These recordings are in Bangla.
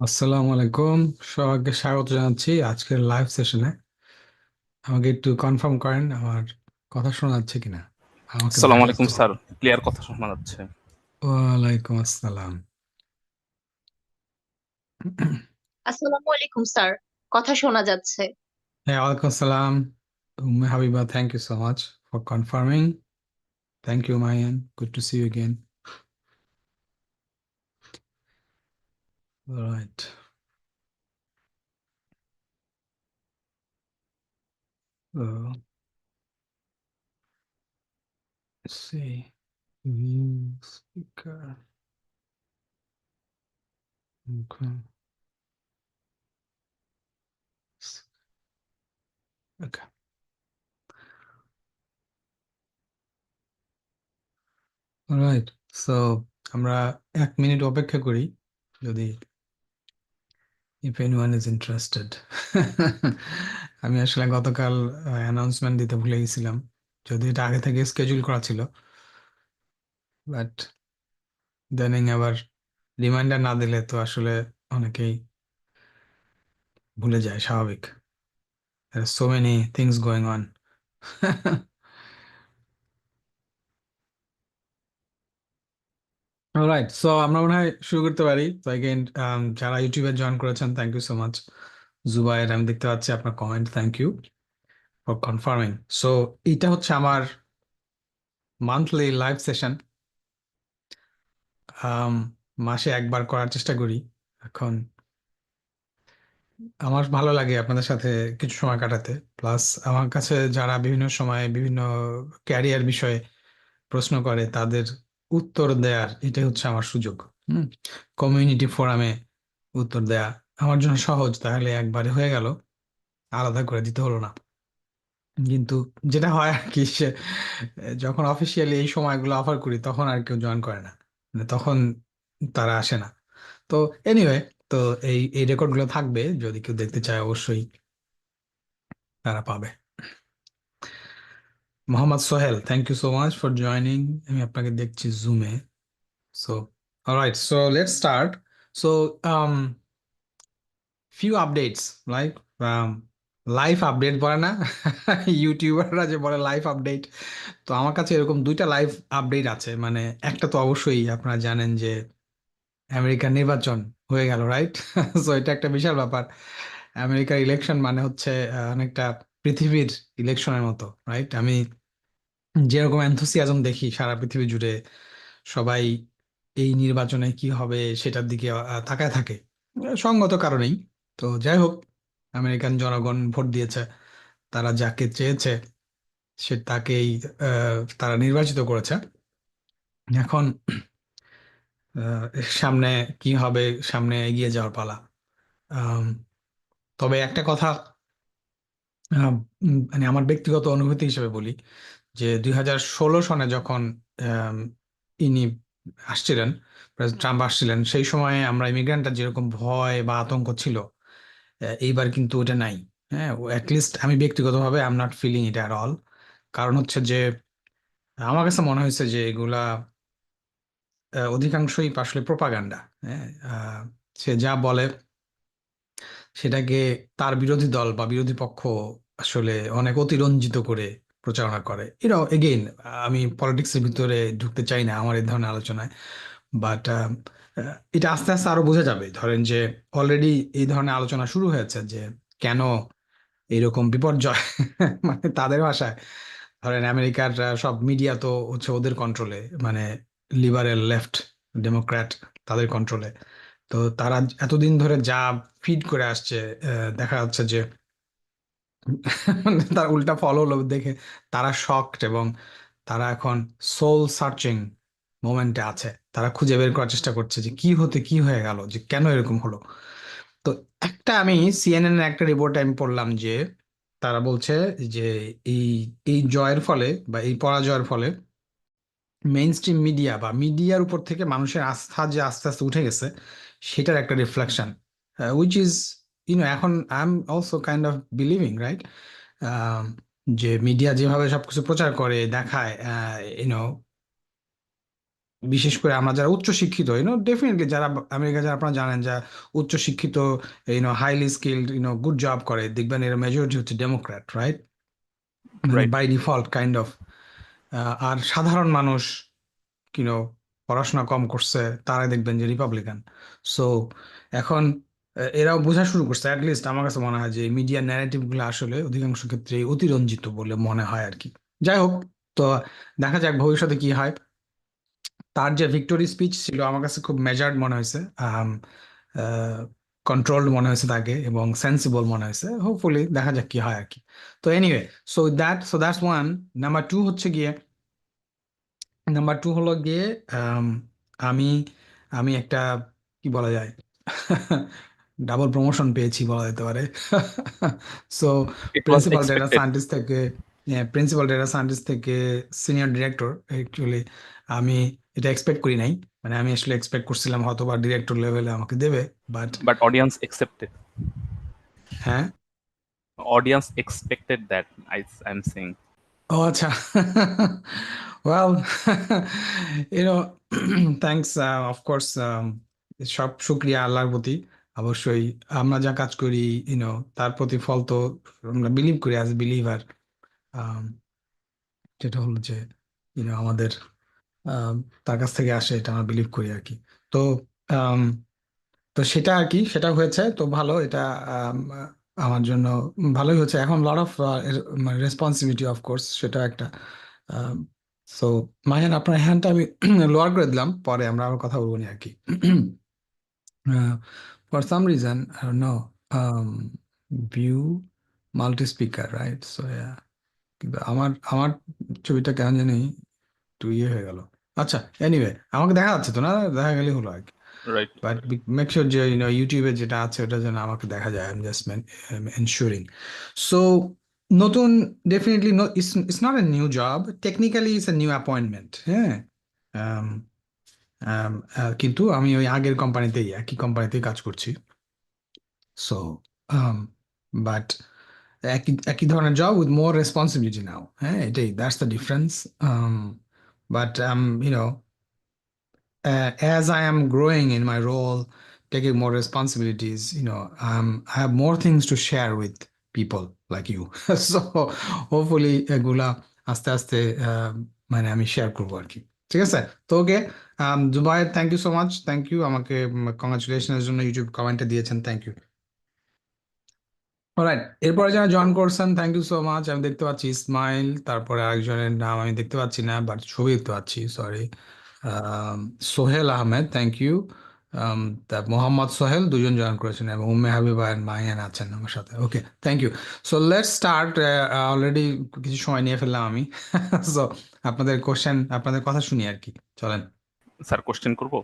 আসসালামু আলাইকুম। সবাইকে স্বাগত জানাচ্ছি আজকের লাইভ সেশনে। আমাকে একটু কনফার্ম করেন আমার কথা শোনা যাচ্ছে কিনা, আমাকে আসসালামু দেখা আলাইকুম যাচ্ছে স্যার, কিনা। ক্লিয়ার কথা শোনা যাচ্ছে। ওয়ালাইকুম আসসালাম। আসসালামু আলাইকুম স্যার, কথা শোনা যাচ্ছে। হ্যাঁ, ওয়ালাইকুম আসসালাম। Umme Habiba, thank you so much for confirming. Thank you Mahiyan, good to see you again. Right, see speaker. Okay, right. So আমরা 1 মিনিট অপেক্ষা করি, যদি if anyone is interested. আমি আসলে গতকাল অ্যানাউন্সমেন্ট দিতে ভুলে গেছিলাম, যদি এটা আগে থেকে স্কেজুল করা ছিল, বাট দেন আবার রিমাইন্ডার না দিলে তো আসলে অনেকেই ভুলে যায়, স্বাভাবিক। There are so many things going on. Alright, so আমরা মনে হয় শুরু করতে পারি। তো অ্যাগেন, যারা ইউটিউবে জয়েন করেছেন, thank you so much. Zubair, আমি দেখতে পাচ্ছি আপনার comment, thank you for confirming. So এটা হচ্ছে আমার মান্থলি লাইভ সেশন। মাসে একবার করার চেষ্টা করি। এখন আমার ভালো লাগে আপনাদের সাথে কিছু সময় কাটাতে, প্লাস আমার কাছে যারা বিভিন্ন সময় বিভিন্ন ক্যারিয়ার বিষয়ে প্রশ্ন করে তাদের উত্তর দেয়ার এটাই হচ্ছে আমার সুযোগ। কমিউনিটি ফোরামে উত্তর দেয়া আমার জন্য সহজ, তাহলে একবারে হয়ে গেল, আলাদা করে দিতে হলো না। কিন্তু যেটা হয় আর কি, যখন অফিসিয়ালি এই সময়গুলো অফার করি তখন আর কেউ জয়েন করে না, মানে তখন তারা আসে না। তো এনিওয়ে, তো এই এই রেকর্ডগুলো থাকবে, যদি কেউ দেখতে চায় অবশ্যই তারা পাবে। Mohammad Sohel, thank you so much for joining. আমি আপনাকে দেখছি জুমে। So alright, so let's start. So few updates, like life update বলে না, ইউটিউবাররা যে বলে লাইফ আপডেট, তো আমার কাছে এরকম দুইটা লাইভ আপডেট আছে। মানে একটা তো অবশ্যই আপনারা জানেন যে আমেরিকার নির্বাচন হয়ে গেল, রাইট? সো এটা একটা বিশাল ব্যাপার। আমেরিকার ইলেকশন মানে হচ্ছে অনেকটা পৃথিবীর ইলেকশনের মতো, রাইট? আমি যেরকম এনথুসিয়াজম দেখি সারা পৃথিবী জুড়ে, সবাই এই নির্বাচনে কি হবে সেটার দিকে তাকায় থাকে, সঙ্গত কারণেই। তো যাই হোক, আমেরিকান জনগণ ভোট দিয়েছে, তারা যাকে চেয়েছে সে তাকেই তারা নির্বাচিত করেছে। এখন আহ, সামনে কি হবে, সামনে এগিয়ে যাওয়ার পালা। আম, তবে একটা কথা, মানে আমার ব্যক্তিগত অনুভূতি হিসেবে বলি, যে 2016 সনে যখন আম, ইনি আসছিলেন, প্রেসিডেন্ট ট্রাম্প আসছিলেন, সেই সময়ে আমরা ইমিগ্রেন্টরা যেরকম ভয় বা আতঙ্ক ছিল, এইবার কিন্তু ওটা নাই। হ্যাঁ, অ্যাটলিস্ট আমি ব্যক্তিগতভাবে I am not feeling it at all. কারণ হচ্ছে যে আমার কাছে মনে হয়েছে যে এগুলা অধিকাংশই আসলে প্রোপাগান্ডা। হ্যাঁ, সে যা বলে সেটাকে তার বিরোধী দল বা বিরোধী পক্ষ আসলে অনেক অতিরঞ্জিত করে প্রচারণা করে। এটাও এগেইন, আমি পলিটিক্সের ভিতরে ঢুকতে চাই না আমার এই ধরনের আলোচনায়, বাট এটা আস্তে আস্তে আরো বোঝা যাবে। ধরেন যে অলরেডি এই ধরনের আলোচনা শুরু হয়েছে যে কেন এরকম বিপর্যয়। মানে তাদের ভাষায়, ধরেন আমেরিকার সব মিডিয়া তো হচ্ছে ওদের কন্ট্রোলে, মানে লিবারেল লেফট ডেমোক্র্যাট, তাদের কন্ট্রোলে। তো তারা এতদিন ধরে যা ফিড করে আসছে, দেখা যাচ্ছে যে তার উল্টা ফল হলো দেখে তারা শকড, এবং তারা এখন সোল সার্চিং মোমেন্টে আছে। তারা খুঁজে বের করার চেষ্টা করছে যে কি হতে কি হয়ে গেল, যে কেন এরকম হলো। তো একটা আমি সিএনএন এর একটা রিপোর্টে আমি পড়লাম যে তারা বলছে যে এই এই জয়ের ফলে বা এই পরাজয়ের ফলে মেইন স্ট্রিম মিডিয়া বা মিডিয়ার উপর থেকে মানুষের আস্থা যে আস্তে আস্তে উঠে গেছে, সেটার একটা রিফ্লেকশন, উইচ ইজ এখন I am also kind of believing, right? যে মিডিয়া যেভাবে সবকিছু প্রচার করে দেখায়, ইউনো বিশেষ করে আমরা যারা উচ্চ শিক্ষিত, ডেফিনেটলি যারা আমেরিকা, যারা আপনারা জানেন, যা উচ্চ শিক্ষিত, হাইলি স্কিলড, গুড জব করে, দেখবেন এর মেজরিটি হচ্ছে ডেমোক্র্যাট, রাইট? মানে right. By default kind of. আর সাধারণ মানুষ, ইউনো পড়াশোনা কম করছে, তারা দেখবেন যে রিপাবলিকান। সো এখন এরাও বোঝা শুরু করছে, অ্যাটলিস্ট আমার কাছে মনে হয় যে মিডিয়া ন্যারেটিভ গুলো আসলে অধিকাংশ ক্ষেত্রে অতিরঞ্জিত বলে মনে হয় আর কি। যাই হোক, তো দেখা যাক ভবিষ্যতে কি হয়। তার যে ভিক্টোরি স্পিচ ছিল আমার কাছে খুব মেজার্ড মনে হয়েছে, কন্ট্রোলড মনে হয়েছে তাকে, এবং সেন্সিবল মনে হয়েছে। হোপফুলি দেখা যাক কি হয় আর কি। তো anyway, so that's one. Number two হচ্ছে গিয়ে, হলো গিয়ে, আম, আমি আমি একটা, কি বলা যায়, ডাবল প্রমোশন পেয়েছি বলা যেতে পারে। So it was principal data expected. Scientist থেকে, সিনিয়র ডিরেক্টর অ্যাকচুয়ালি। আমি এটা এক্সপেক্ট করি নাই, মানে আমি আসলে এক্সপেক্ট করছিলাম হয়তো বা ডিরেক্টর লেভেলে আমাকে দেবে, বাট বাট অডিয়েন্স একসেপ্টেড। হ্যাঁ। Audience expected that, I am saying. ও আচ্ছা। Well, you know thanks, of course. সব শুক্রিয়া আল্লাহর প্রতি, অবশ্যই। আমরা যা কাজ করি, তার প্রতি ফল তো আমরা বিলিভ করি অ্যাজ বিলিভার, যেটা হলো যে আমাদের আম, তার কাছ থেকে আসে, এটা আমরা বিলিভ করি আর কি। তো আম, তো সেটা আর কি, সেটা হয়েছে তো ভালো। এটা আম, আমার জন্য ভালোই হচ্ছে। এখন lot of responsibility, of course, সেটা একটা। সো মাহিন, আপনার হ্যান্ডটা আমি লোয়ার করে দিলাম, পরে আমরা আবার কথা বলবো নি আর কি। For some reason, I don't no, view multi speaker, right? So কিন্তু আমার আমার ছবিটা কেন জানি একটু ইয়ে হয়ে গেল। আচ্ছা, এনিওয়ে, আমাকে দেখা যাচ্ছে তো না, দেখা গেলে হলো আর কি। রাইট। বাট মেক শিওর যে ইউটিউবে যেটা আছে ওটা যেন আমাকে দেখা যায়। I am just ensuring. So নতুন, definitely it's not a new job, technically it's a new appointment, হ্যাঁ। Um, কিন্তু আমি ওই আগের কোম্পানিতেই, একই কোম্পানিতেই কাজ করছি। সো বাট একই একই ধরনের জব উইথ মোর রেসপন্সিবিলিটি নাও, হ্যাঁ, এটাই, that's the difference. But YONO as I am growing in my role, taking more responsibilities, I have more things to share with people like you. So hopefully এগুলা আস্তে আস্তে মানে আমি শেয়ার করবো আর কি। ঠিক আছে, তো okay. Zubair, thank you so much, thank you, আমাকে কংগ্রাচুলেশনের জন্য ইউটিউব কমেন্টে দিয়েছেন, থ্যাংক ইউ। অলরাইট, এরপরে যারা জয়েন করছেন, থ্যাংক ইউ সো মাচ। আমি দেখতে পাচ্ছি ইসমাইল, তারপরে আরেকজনের নাম আমি দেখতে পাচ্ছি না, বাট ছবি দেখতে পাচ্ছি, sorry. Sohel Ahmed, thank you. তা মোহাম্মদ সোহেল, দুজন জয়েন করেছেন, এবং উম্মে হাবিবা আর মাহিয়ান আছেন আমার সাথে। Okay, thank you. So let's start. Already কিছু সময় নিয়ে ফেললাম আমি। সো আপনাদের কোশ্চেন, আপনাদের কথা শুনি আর কি, চলেন। স্যার কোশ্চেন করবো।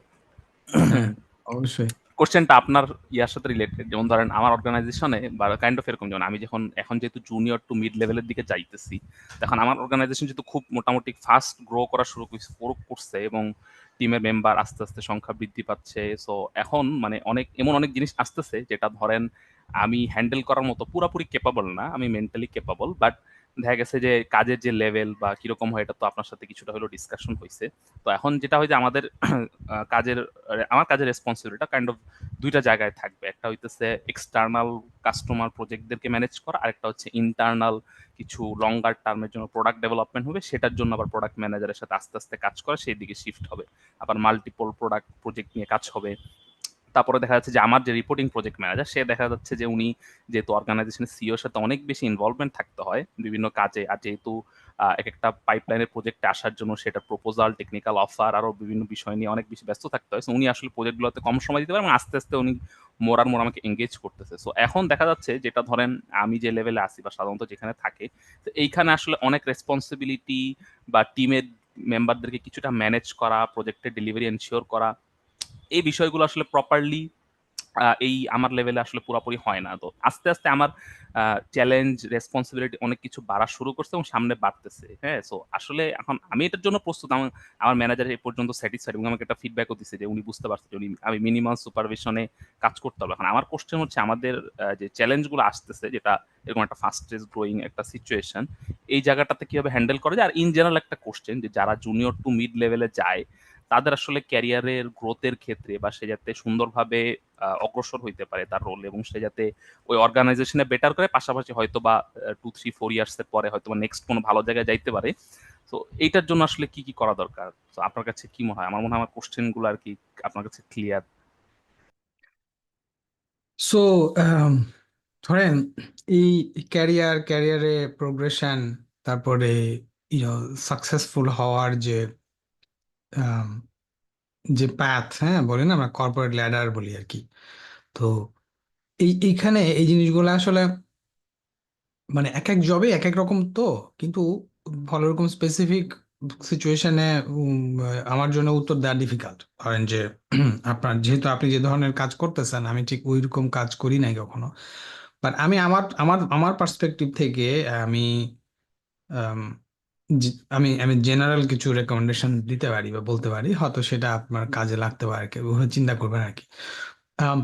হ্যাঁ, অবশ্যই। কোশ্চেনটা আপনার ইয়ার সাথে রিলেটেড। যেমন ধরেন আমার অর্গানাইজেশনে বা কাইন্ড অফ এরকম, যেমন আমি যখন এখন যেহেতু জুনিয়র টু মিড লেভেলের দিকে যাইতেছি, তখন আমার অর্গানাইজেশন যেহেতু খুব মোটামুটি ফাস্ট গ্রো করা শুরু করছে এবং টিমের মেম্বার আস্তে আস্তে সংখ্যা বৃদ্ধি পাচ্ছে। সো এখন মানে অনেক জিনিস আসতেছে যেটা ধরেন আমি হ্যান্ডেল করার মতো পুরাপুরি কেপাবল না। আমি মেন্টালি কেপাবল, বাট দেখা গেছে যে কাজের যে লেভেল বা কিরকম হয় এটা তো আপনার সাথে কিছুটা হলেও ডিসকাশন হয়েছে। তো এখন যেটা হয় যে আমাদের কাজের আমার কাজের রেসপন্সিবিলিটিটা কাইন্ড অফ দুইটা জায়গায় থাকবে। একটা হইতেছে এক্সটার্নাল কাস্টমার প্রজেক্টদেরকে ম্যানেজ করা, আরেকটা হচ্ছে ইন্টারনাল কিছু লঙ্গার টার্মের জন্য প্রোডাক্ট ডেভেলপমেন্ট হবে, সেটার জন্য আবার প্রোডাক্ট ম্যানেজারের সাথে আস্তে আস্তে কাজ করা, সেই দিকে শিফট হবে। আবার মাল্টিপল প্রোডাক্ট প্রজেক্ট নিয়ে কাজ হবে। তারপরে দেখা যাচ্ছে যে আমার যে রিপোর্টিং প্রজেক্ট ম্যানেজার, সে দেখা যাচ্ছে যে উনি যেহেতু অর্গানাইজেশনের সিইওর সাথে অনেক বেশি ইনভলভমেন্ট থাকতে হয় বিভিন্ন কাজে, আর যেহেতু এক একটা পাইপলাইনের প্রজেক্টে আসার জন্য সেটা প্রপোজাল, টেকনিক্যাল অফার, আরো বিভিন্ন বিষয় নিয়ে অনেক বেশি ব্যস্ত থাকতে হয়। So উনি আসলে প্রজেক্টগুলোতে কম সময় দিতে পারেন এবং আস্তে আস্তে উনি মোর আর মোর আমাকে এঙ্গেজ করতেছে। সো এখন দেখা যাচ্ছে যেটা ধরেন আমি যে লেভেলে আসি বা সাধারণত যেখানে থাকে, তো এইখানে আসলে অনেক রেসপন্সিবিলিটি বা টিমের মেম্বারদেরকে কিছুটা ম্যানেজ করা, প্রজেক্টের ডেলিভারি এনশিওর করা, এই বিষয়গুলো আসলে প্রপারলি এই আমার লেভেলে আসলে পুরোপুরি হয় না। তো আস্তে আস্তে আমার চ্যালেঞ্জ, রেসপন্সিবিলিটি অনেক কিছু বাড়া শুরু করছে এবং সামনে বাড়তেছে। হ্যাঁ, সো আসলে এখন আমি এটার জন্য প্রস্তুত। আমার ম্যানেজার এই পর্যন্ত স্যাটিসফাইড এবং আমাকে একটা ফিডব্যাকও দিচ্ছে যে উনি বুঝতে পারছে যে আমি মিনিমাম সুপারভিশনে কাজ করতে হবে। এখন আমার কোশ্চেন হচ্ছে আমাদের যে চ্যালেঞ্জগুলো আসতেছে, যেটা এরকম একটা ফাস্টেস্ট গ্রোয়িং একটা সিচুয়েশন, এই জায়গাটাতে কিভাবে হ্যান্ডেল করা যায়। আর ইন জেনারেল একটা কোশ্চেন, যে যারা জুনিয়র টু মিড লেভেলে যায় তাদের আসলে ক্যারিয়ারের গ্রোথের ক্ষেত্রে বা সে যাতে সুন্দরভাবে অগ্রসর হইতে পারে তার রোল, এবং সে যাতে ওই অর্গানাইজেশনে বেটার করে, পাশাপাশি হয়তো বা 2, 3, 4 ইয়ার্স এর পরে হয়তো বা নেক্সট কোনো ভালো জায়গায় যাইতে পারে। তো এইটার জন্য আসলে কি কি করা দরকার? তো আপনার কাছে কি মনে হয়? আমার মনে হয় আমার কোশ্চেন গুলো আর কি আপনার কাছে ক্লিয়ার। সো ধরেন এই ক্যারিয়ারে প্রোগ্রেশন, তারপরে সাকসেসফুল হওয়ার আম, যে প্যাথ, হ্যাঁ বলি না আমরা কর্পোরেট ল্যাডার বলি আর কি। তো এইখানে এই জিনিসগুলো আসলে মানে এক এক জবে এক এক রকম তো, কিন্তু ভালো রকম স্পেসিফিক সিচুয়েশনে আমার জন্য উত্তর দেওয়া ডিফিকাল্ট। ধরেন যে আপনার যেহেতু আপনি যে ধরনের কাজ করতেছেন আমি ঠিক ওই রকম কাজ করি নাই কখনো, বাট আমি আমার আমার আমার পার্সপেক্টিভ থেকে আমি আম, আমি আমি জেনারেল কিছু রেকমেন্ডেশন দিতে পারি বা বলতে পারি, হয়তো সেটা আপনার কাজে লাগতে পারে, কেউ চিন্তা করবেন আর কি।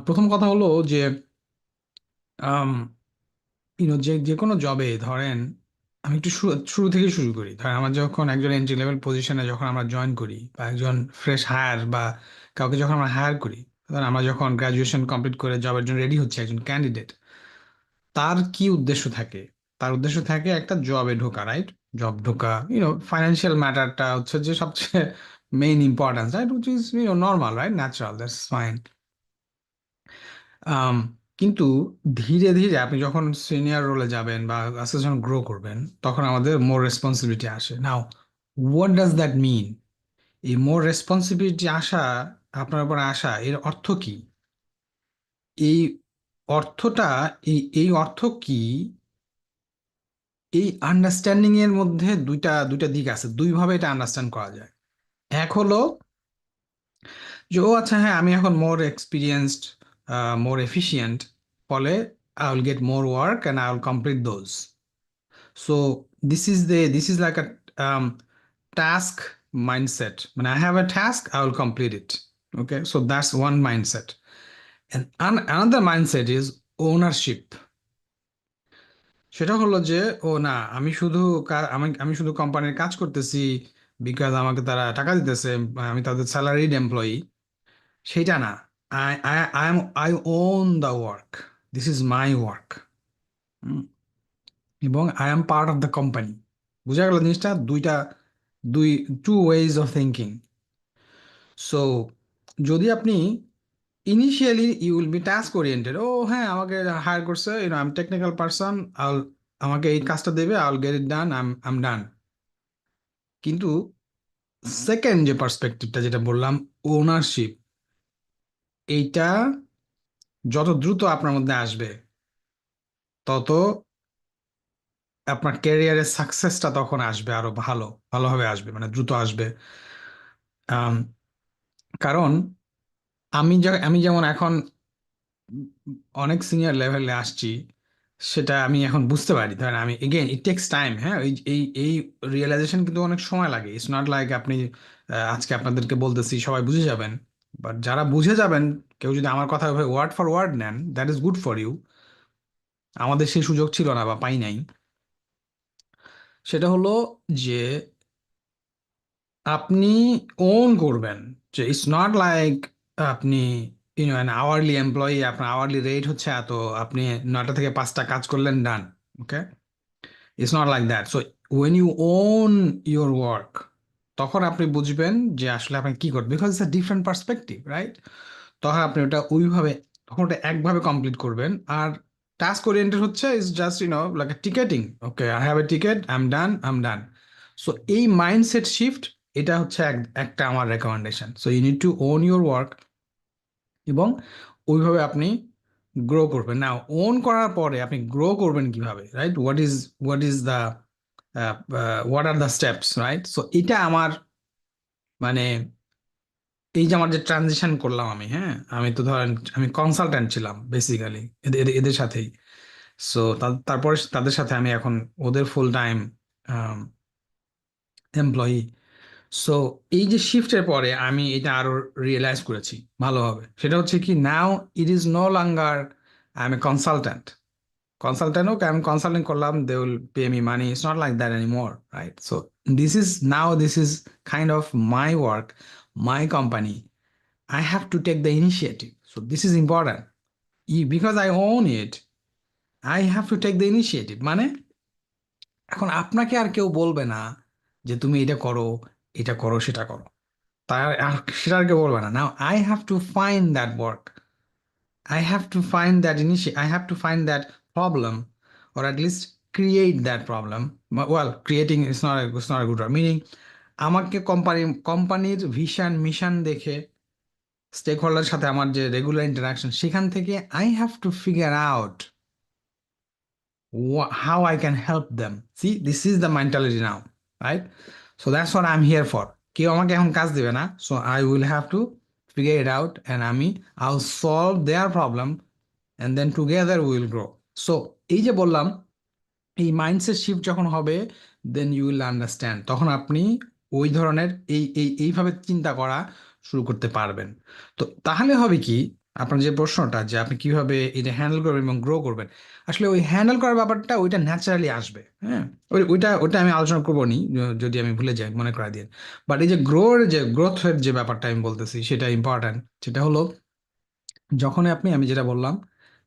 প্রথম কথা হলো যে যে যে কোনো জবে ধরেন, আমি একটু শুরু থেকে শুরু করি। ধরেন আমার যখন একজন এন্ট্রি লেভেল পজিশনে যখন আমরা জয়েন করি, বা একজন ফ্রেশ হায়ার বা কাউকে যখন আমরা হায়ার করি, ধরেন আমরা যখন গ্রাজুয়েশন কমপ্লিট করে জবের জন্য রেডি হচ্ছে একজন ক্যান্ডিডেট, তার কি উদ্দেশ্য থাকে? তার উদ্দেশ্য থাকে একটা জবে ঢোকা, রাইট? জব ঢোকা, ফাইন্যান্সিয়াল ম্যাটারটা হচ্ছে যে সবচেয়ে main importance, right? Which is normal, right? Natural, that's fine. Um, কিন্তু ধীরে ধীরে আপনি যখন সিনিয়র রোলে যাবেন বা আস্তে আস্তে যখন গ্রো করবেন, তখন আমাদের মোর রেসপন্সিবিলিটি আসে। Now what does that mean? এই মোর রেসপন্সিবিলিটি আসা, আপনার উপর আসা, এর অর্থ কি? এই অর্থটা, এই অর্থ কি? এই আন্ডারস্ট্যান্ডিং এর মধ্যে দুইটা দুইটা দিক আছে, দুইভাবে এটা আন্ডারস্ট্যান্ড করা যায়। এক হলো যে ও আচ্ছা হ্যাঁ, আমি এখন মোর এক্সপিরিয়েন্সড, মোর এফিশিয়েন্ট, ফলে I will get more work and I will complete those. So this is like a task mindset. When I have a task, I will complete it. Okay, so that's one mindset. And another mindset is ownership. সেটা হলো যে ও না, আমি শুধু আমি শুধু কোম্পানির কাজ করতেছি বিকজ আমাকে তারা টাকা দিতেছে, আমি তাদের স্যালারিড এমপ্লয়ি, সেটা না। I own the work, this is my work, এবং I am part of the company. বুঝা গেল জিনিসটা? দুই two ways of thinking. So যদি আপনি initially you will be task oriented, ও হ্যাঁ আমাকে হায়ার করছে, আই এম টেকনিক্যাল পারসন, আমাকে এই কাজটা দেবে, I will get it done, I am ডান। কিন্তু সেকেন্ড যে পার্সপেক্টিভটা যেটা বললাম, ওনারশিপ, এইটা যত দ্রুত আপনার মধ্যে আসবে, তত আপনার ক্যারিয়ারের সাকসেসটা তখন আসবে আরো ভালোভাবে আসবে, মানে দ্রুত আসবে। আম, কারণ আমি যেমন এখন অনেক সিনিয়র লেভেলে আসছি, সেটা আমি এখন বুঝতে পারি। ধরেন আমি এগেইন ইট টেক্স টাইম, হ্যাঁ, এই রিয়েলাইজেশন কিন্তু অনেক সময় লাগে। ইটস নট লাইক আপনি আজকে আপনাদেরকে বলতেছি সবাই বুঝে যাবেন, বাট যারা বুঝে যাবেন, কেউ যদি আমার কথা ওয়ার্ড ফর ওয়ার্ড নেন, that is good for you. আমাদের সেই সুযোগ ছিল না বা পাই নাই। সেটা হলো যে আপনি ওন করবেন, যে ইটস নট লাইক আপনি অ্যান আওয়ারলি এমপ্লয়ি, আপনার আওয়ারলি রেট হচ্ছে এত, আপনি 9টা থেকে 5টা কাজ করলেন, done. Okay, it's not like that. So when you own your work, তখন আপনি বুঝবেন যে আসলে আপনি কি করবেন, because it's a different perspective, right? তখন আপনি ওটা ওইভাবে, তখন ওটা একভাবে কমপ্লিট করবেন। আর টাস্ক ওরিয়েন্টেড হচ্ছে is just like ticketing, okay I have a ticket, I am done. So এই মাইন্ডসেট শিফট, এটা হচ্ছে একটা আমার recommendation. So you need to own your work, এবং ওইভাবে আপনি গ্রো করবেন। না, ওন করার পরে আপনি গ্রো করবেন কিভাবে, right? What is the what are the steps, right? So এটা আমার মানে এই যে আমার যে ট্রানজিশন করলাম আমি, হ্যাঁ, আমি তো ধরেন আমি কনসালট্যান্ট ছিলাম বেসিক্যালি এদের সাথেই। সো তারপরে তাদের সাথে আমি এখন ওদের ফুল টাইম এমপ্লয়ি। সো এই যে শিফটের পরে আমি এটা আরো রিয়েলাইজ করেছি ভালোভাবে। সেটা হচ্ছে কি, now it is no longer I am a consultant. Consultant হোক, আমি কনসাল্টিং করলাম, they will pay me money, it's not like that anymore, right? So this is kind of my work, my company, I have to take the initiative. So this is important. Because I own it, I have to take the initiative. মানে এখন আপনাকে আর কেউ বলবে না যে তুমি এটা করো সেটা করো, তার সেটা আর কেউ বলবে না। Now I have to find that work, I have to find that I have to find that problem, or at least create that problem. Well, creating is not a good word. Meaning, আমাকে কোম্পানির ভিশন মিশন দেখে স্টেক হোল্ডার সাথে আমার যে রেগুলার ইন্টারাকশন, সেখান থেকে I have to figure out how I can help them. See, this is the mentality now, right? So that's what I'm here for. কেউ আমাকে এখন কাজ দিবে না, so I will have to figure it out, and I'll solve their problem, and then together we will grow. So এই যে বললাম, এই মাইন্ডসেট শিফট যখন হবে, দেন ইউ উইল আন্ডারস্ট্যান্ড, তখন আপনি ওই ধরনের এইভাবে চিন্তা করা শুরু করতে পারবেন। তো তাহলে হবে কি, আপনার যে প্রশ্নটা যে আপনি কিভাবে এটা হ্যান্ডেল করবেন এবং গ্রো করবেন, আসলে ওই হ্যান্ডেল করার ব্যাপারটা ওইটা ন্যাচারালি আসবে। হ্যাঁ, ওইটা আমি আলোচনা করবো নি, যদি আমি ভুলে যাই মনে করা দিন। বাট এই যে গ্রোথের যে ব্যাপারটা আমি বলতেছি, সেটা ইম্পর্ট্যান্ট। সেটা হলো, যখনই আমি যেটা বললাম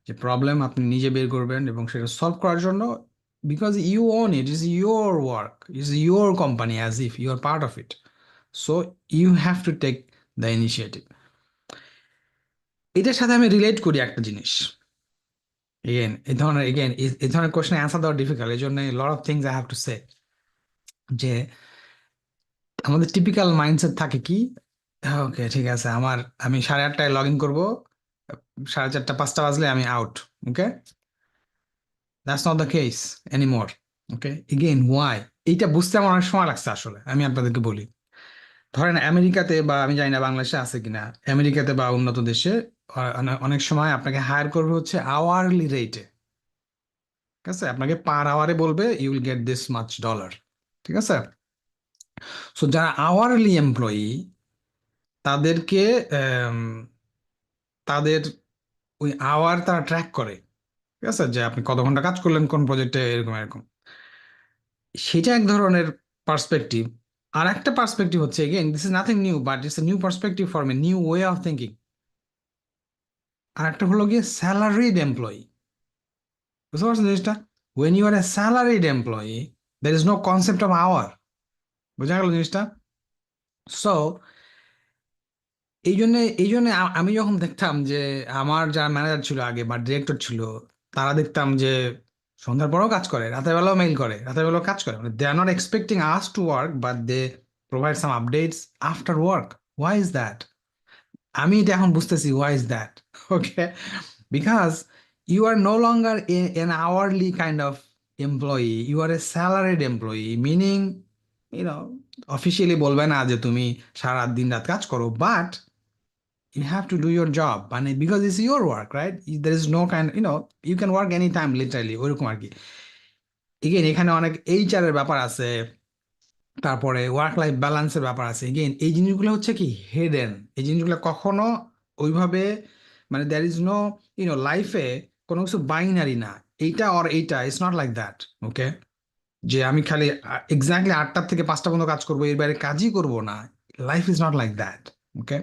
যে প্রবলেম আপনি নিজে বের করবেন এবং সেটা সলভ করার জন্য, because you own it, is your work, is your company, as if you are part of it, so you have to take the initiative. এটার সাথে আমি রিলেট করি একটা জিনিস। এই ধরনের কোশ্চেন অ্যান্সার দেওয়া ডিফিকাল্ট, এই জন্য lot of things I have to say. যে আমাদের টিপিক্যাল মাইন্ডসেট থাকে কি, ওকে ঠিক আছে, আমি 8:30টায় লগ ইন করবো, 4:30 5টা বাজলে আমি out. Okay, that's not the case anymore. Okay, again why, এইটা বুঝতে আমার অনেক সময় লাগছে। আসলে আমি আপনাদেরকে বলি, ধরেন আমেরিকাতে, বা আমি জানি না বাংলাদেশে আছে কিনা, আমেরিকাতে বা উন্নত দেশে অনেক সময় আপনাকে হায়ার করবে হচ্ছে আওয়ারলি রেটে। ঠিক আছে, আপনাকে পার আওয়ারে বলবে you will get this much dollar. ঠিক আছে, সো যারা আওয়ারলি এমপ্লয়ি, তাদেরকে আম, তাদের ওই আওয়ার তারা ট্র্যাক করে। ঠিক আছে, যে আপনি কত ঘন্টা কাজ করলেন কোন প্রজেক্টে, এরকম এরকম। সেটা এক ধরনের পার্সপেক্টিভ। আর একটা পার্সপেক্টিভ হচ্ছে, again this is nothing new, but it's a new perspective for me, new way of thinking. আর একটা হলো গিয়ে স্যালারিড এমপ্লয়ি। বুঝতে পারছেন জিনিসটা? When you are a salaried employee, there is no concept of hour. বোঝা গেল জিনিসটা? সো এই জন্য আমি যখন দেখতাম যে আমার যারা ম্যানেজার ছিল আগে বা ডিরেক্টর ছিল, তারা দেখতাম যে সন্ধ্যার পরেও কাজ করে, রাতের বেলাও মেইল করে, রাতের বেলাও কাজ করে। মানে they are not expecting us to work, but they provide some updates after work. Why is that? আমি এটা এখন বুঝতেছি, why is that? Okay, because you are no longer an hourly kind of employee, you are a salaried employee. Meaning, you know, officially বলবে না যে তুমি সারা দিন রাত কাজ করো, but you have to do your job, মানে because it's your work, right? There is no kind, you can work anytime literally, ওইরকম আর কি। এগেইন এখানে অনেক এইচআর এর ব্যাপার আছে, তারপরে ওয়ার্ক লাইফ ব্যালেন্সের ব্যাপার আছে। এগেইন এই জিনিসগুলো হচ্ছে কি হেডেন, এই জিনিসগুলো কখনো ওইভাবে, মানে দ্যার ইজ নো, লাইফে কোনো কিছু বাইনারি না, এইটা অর এইটা, ইটস নট লাইক দ্যাট। ওকে, যে আমি খালি এক্স্যাক্টলি 8টা থেকে 5টা পর্যন্ত কাজ করবো, এর বাইরে কাজই করবো না। Life is not like that. Okay,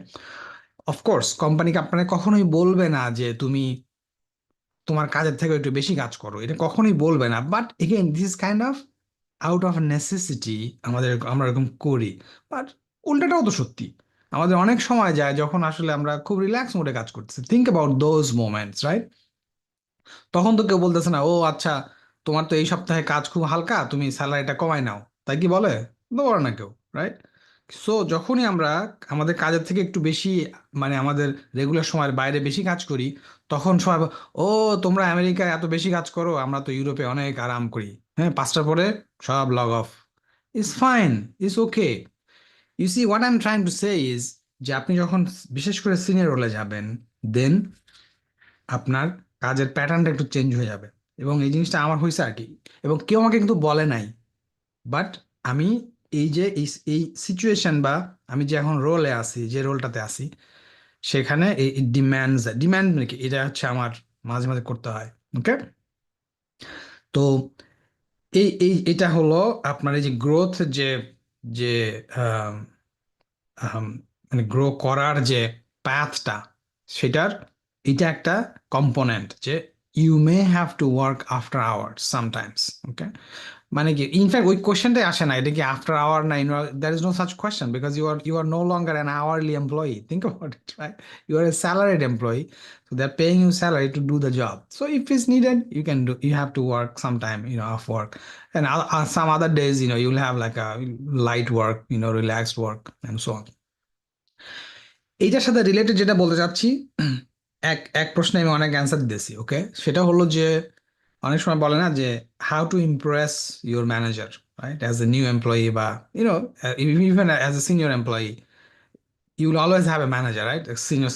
of course কোম্পানিকে আপনাকে কখনোই বলবে না যে তুমি তোমার কাজের থেকে একটু বেশি কাজ করো, এটা কখনোই বলবে না। But again this is kind of out of necessity, আমরা এরকম করি। বাট উল্টাটাও তো সত্যি, আমাদের অনেক সময় যায় যখন আসলে আমরা খুব রিল্যাক্স মোডে কাজ করতেছি। Think about those moments, right? তখন তো কেউ বলতেছে না, ও আচ্ছা, তোমার তো এই সপ্তাহে কাজ খুব হালকা, তুমি স্যালারিটা কমাই নাও, তাই কি বলে? বলে না কেউ, রাইট? সো যখনই আমরা আমাদের কাজের থেকে একটু বেশি, মানে আমাদের রেগুলার সময়ের বাইরে বেশি কাজ করি, তখন সবাই ও, তোমরা আমেরিকায় এত বেশি কাজ করো, আমরা তো ইউরোপে অনেক আরাম করি। হ্যাঁ, 5টার পরে সব log off. It's fine, it's okay. You see what I am trying to say is, যে আপনি যখন বিশেষ করে সিনিয়র রোলে যাবেন, দেন আপনার কাজের প্যাটার্নটা একটু চেঞ্জ হয়ে যাবে। এবং এই জিনিসটা আমার হয়েছে আর কি, এবং কেউ আমাকে কিন্তু বলে নাই। বাট আমি এই যে এই সিচুয়েশন, বা আমি যে এখন রোলে আছি, যে রোলটাতে আছি, সেখানে এই ডিম্যান্ড নাকি, এটা হচ্ছে আমার মাঝে মাঝে করতে হয়। ওকে, তো এটা হলো আপনার এই যে গ্রোথ, যে যে মানে গ্রো করার যে প্যাথটা, সেটার এটা একটা কম্পোনেন্ট যে you may have to work after hours sometimes. Okay, মানে কি ইনফ্যাক্ট ওই কোশ্চেনটাই আসে না এটা কি আফটার আওয়ার না, there is no such question because you are no longer an hourly employee, think about it, right? You are a salaried employee, so they're paying you salary to do the job. So if it's needed, you have to work sometime, off work. And some other days, you'll have like a light work, relaxed work and so on. এইটার সাথে রিলেটেড যেটা বলতে চাচ্ছি, এক এক প্রশ্নে আমি অনেক অ্যান্সার দিয়েছি। ওকে, সেটা হলো যে অনেক সময় বলে না যে how to impress your manager, right? As a new employee বা even as a senior employee, you will always have a manager, right?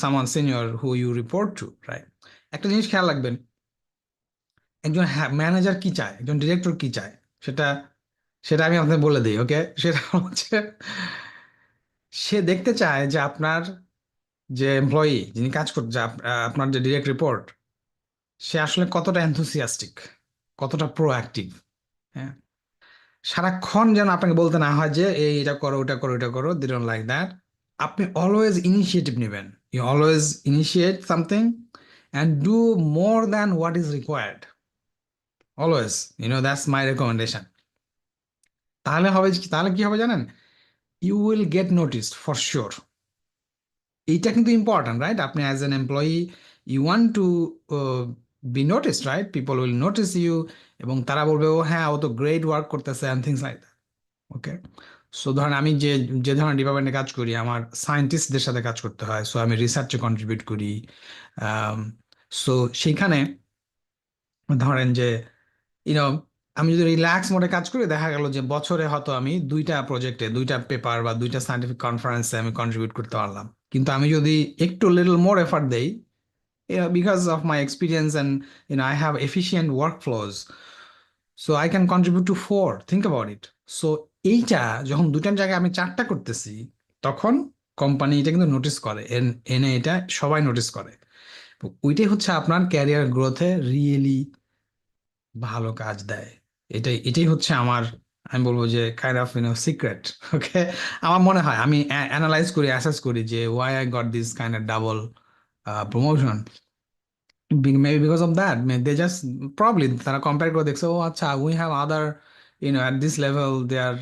Someone senior who you report to, right? একটা জিনিস খেয়াল রাখবেন, একজন ম্যানেজার কি চায়, একজন ডিরেক্টর কি চায়, সেটা সেটা আমি আপনাকে বলে দিই। ওকে, সেটা হচ্ছে সে দেখতে চায় যে আপনার যে এমপ্লয়ি, যিনি কাজ করছে, আপনার যে ডিরেক্ট রিপোর্ট, সে আসলে কতটা এনথুসিয়াস্টিক, কতটা প্রোঅ্যাক্টিভ। হ্যাঁ, সারাক্ষণ যেন আপনাকে বলতে না হয় যে এই এটা করো, ওটা করো, এটা করো, দে ডোন্ট লাইক দ্যাট। আপনি অলওয়েজ ইনিশিয়েটিভ নেবেন, you always initiate something and do more than what is required, always, that's my recommendation. তাহলে কি হবে জানেন? You will get noticed for sure. এইটা কিন্তু ইম্পর্ট্যান্ট, রাইট? আপনি as an employee you want to be noticed, right? People will notice you, এবং তারা বলবে ও হ্যাঁ, ও তো গ্রেট ওয়ার্ক করতেছে and things like that. Okay, so ধরেন আমি যে যে ধরনের ডিপার্টমেন্টে কাজ করি, আমার সায়েন্টিস্টদের সাথে কাজ করতে হয়, সো আমি রিসার্চে কন্ট্রিবিউট করি। সো সেইখানে ধরেন যে ইউনো আমি যদি রিল্যাক্স মোডে কাজ করি, দেখা গেল যে বছরে হয়তো আমি দুইটা প্রজেক্টে, দুইটা পেপার বা দুইটা সায়েন্টিফিক কনফারেন্সে আমি কন্ট্রিবিউট করতে পারলাম। কিন্তু আমি যদি একটু লিটল মোর এফার্ট দেই, because of my experience and I have efficient workflows, so I can contribute to 4. Think about it. So এইটা যখন দুটার জায়গায় আমি চারটা করতেছি, তখন কোম্পানি এটা কিন্তু নোটিস করে, এনে এটা সবাই নোটিস করে। তো ওইটাই হচ্ছে আপনার ক্যারিয়ার গ্রোথে রিয়েলি ভালো কাজ দেয়। এটাই হচ্ছে আমার, আমি বলবো যে কাইন্ড অফ সিক্রেট। ওকে, আমার মনে হয়, আমি অ্যানালাইজ করি, অ্যাসেস করি যে why I got this kind of double promotion. Maybe because of that, they just probably তারা কম্পেয়ার করে দেখছে, ও আচ্ছা, we have other, at this level they are,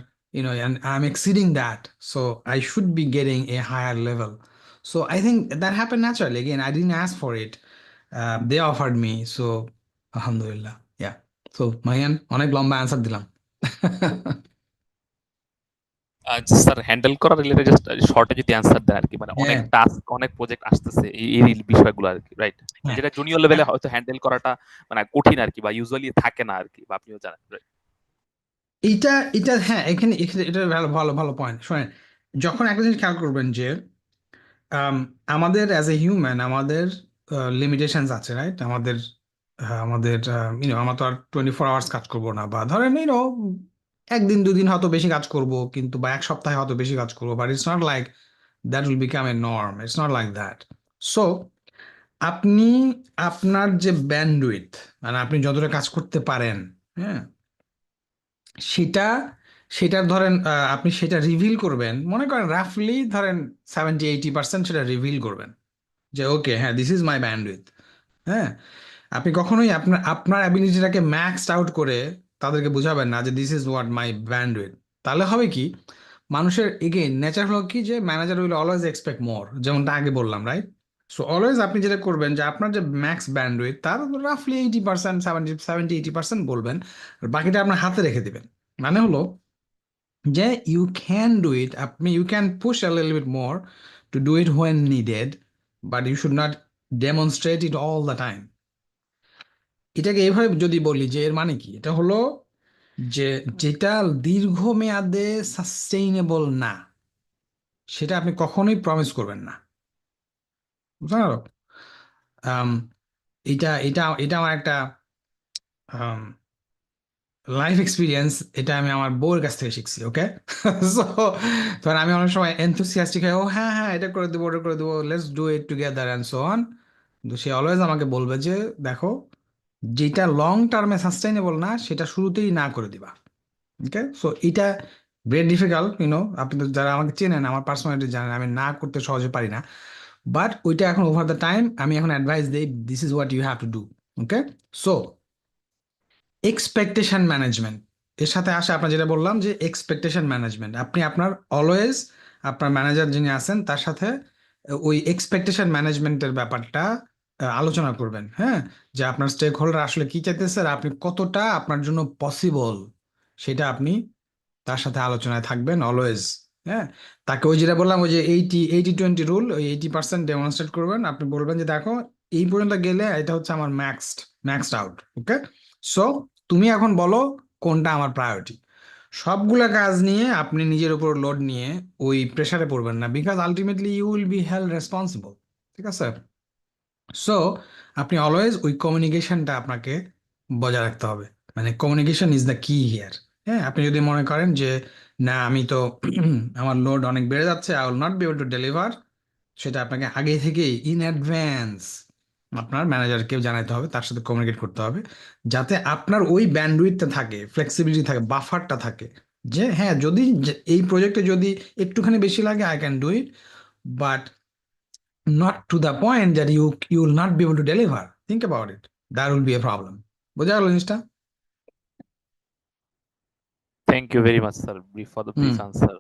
and I'm exceeding that, so I should be getting a higher level. So I think that happened naturally. Again, I didn't ask for it. They offered me, so alhamdulillah. Yeah. So Mahiyan, অনেক লম্বা অ্যান্সার দিলাম। স্যার হ্যান্ডেল করা রিলেটেড জাস্ট শর্টে যদি অ্যান্সার দেন আর কি, মানে অনেক হ্যাঁ, টাস্ক, অনেক প্রজেক্ট আসতেছে, এই বিষয়গুলো আর কি, রাইট? হ্যাঁ, যেটা জুনিয়র লেভেলে হয়তো হ্যান্ডেল করাটা মানে কঠিন আর কি, বা ইউজুয়ালি থাকে না আর কি, বা আপনিও জানেন, right? এটা এটা হ্যাঁ, এখানে এখানে এটা ভালো ভালো ভালো পয়েন্ট। শোনেন, যখন একটা জিনিস খেয়াল করবেন যে আম, আমাদের অ্যাজ এ হিউম্যান আমাদের লিমিটেশনস আছে, রাইট? আমাদের আমরা তো আর 24 আওয়ার্স কাজ করবো না, বা ধরেন একদিন দুদিন হয়তো বেশি কাজ করব, কিন্তু বা এক সপ্তাহে হয়তো বেশি কাজ করবো, but it's not like that will become a norm, it's not like that. So আপনি আপনার যে ব্যান্ডউইথ, মানে আপনি যতটা কাজ করতে পারেন, হ্যাঁ, সেটা সেটার ধরেন আপনি সেটা রিভিল করবেন, মনে করেন রাফলি ধরেন 70-80% সেটা রিভিল করবেন যে ওকে, হ্যাঁ, দিস ইজ মাই ব্যান্ডউইথ। হ্যাঁ, আপনি কখনোই আপনার আপনার অ্যাবিলিটিটাকে ম্যাক্সড আউট করে তাদেরকে বুঝাবেন না যে this is what my bandwidth. তাহলে হবে কি, মানুষের এগেইন নেচার হলো কি যে ম্যানেজার উইল অলওয়েজ এক্সপেক্ট মোর, যেমনটা আগে বললাম, রাইট? সো অলওয়েজ আপনি যেটা করবেন যে আপনার যে ম্যাক্স ব্যান্ডউইথ তার রাফলি 80%, 70-80% বলবেন, আর বাকিটা আপনার হাতে রেখে দিবেন। মানে হলো যে ইউ ক্যান ডু ইট, আপনি you can push a little bit more to do it when needed, but you should not demonstrate it all the time. এটাকে এইভাবে যদি বলি যে এর মানে কি, এটা হলো যে যেটা দীর্ঘমেয়াদে সাস্টেইনেবল না, সেটা আপনি কখনোই প্রমিস করবেন না। বুঝতে পারো? আম, এটা এটা এটা আমার একটা লাইফ এক্সপিরিয়েন্স, এটা আমি আমার বউয়ের কাছ থেকে শিখছি। ওকে, সো তখন আমি অনেক সময় এনথুসিয়াস্টিক হয়ে, ও হ্যাঁ হ্যাঁ, এটা করে দেবো, ওটা করে দেবো, let's do it together and so on. কিন্তু সে অলওয়েজ আমাকে বলবে যে দেখো, যেটা লং টার্মে সাস্টেইনেবল না সেটা শুরুতেই না করে দিবা। ওকে, সো এটা ভেরি ডিফিকাল্ট, আপনি তো যারা আমাকে চেনেন, আমার পার্সোনালিটি জানেন, আমি না করতে সহজে পারি না। বাট ওইটা এখন ওভার দ্য টাইম আমি এখন অ্যাডভাইস দিই, this is what you have to do. Okay, so expectation management এর সাথে আসে আপনার যেটা বললাম যে এক্সপেকটেশন ম্যানেজমেন্ট, আপনি আপনার অলওয়েজ আপনার ম্যানেজার যিনি আছেন তার সাথে ওই এক্সপেকটেশন ম্যানেজমেন্টের ব্যাপারটা আলোচনা করবেন। হ্যাঁ, যে আপনার স্টেক হোল্ডার আসলে কি চাইতেছে আর আপনি কতটা আপনার জন্য পসিবল সেটা আপনি তার সাথে আলোচনায় থাকবেন অলওয়েজ। হ্যাঁ, তাকে ওই যেটা বললাম, ওই যে 80-80-20 রুল, ওই 80% ডেমনস্ট্রেট করবেন। আপনি বলবেন যে দেখো, এই পর্যন্ত গেলে এটা হচ্ছে আমার ম্যাক্সড আউট। ওকে, সো তুমি এখন বলো কোনটা আমার প্রায়োরিটি। সবগুলা কাজ নিয়ে আপনি নিজের উপর লোড নিয়ে ওই প্রেসারে পড়বেন না, because ultimately you will be held responsible. ঠিক আছে, সো আপনি অলওয়েজ ওই কমিউনিকেশনটা আপনাকে বজায় রাখতে হবে। মানে কমিউনিকেশন ইজ দ্য কি হিয়ার। হ্যাঁ, আপনি যদি মনে করেন যে না আমি তো আমার লোড অনেক বেড়ে যাচ্ছে, I will not B able to deliver, সেটা আপনাকে আগে থেকেই ইন অ্যাডভান্স আপনার ম্যানেজারকে জানাতে হবে, তার সাথে কমিউনিকেট করতে হবে, যাতে আপনার ওই ব্যান্ডউইথটা থাকে, ফ্লেক্সিবিলিটি থাকে, বাফারটা থাকে, যে হ্যাঁ যদি এই প্রজেক্টে যদি একটুখানি বেশি লাগে I can do it, but not to the point that you will not be able to deliver. Think about it. That will be a problem. বোঝা গেল জিনিসটা? Thank you very much, sir, for the hmm, brief answer.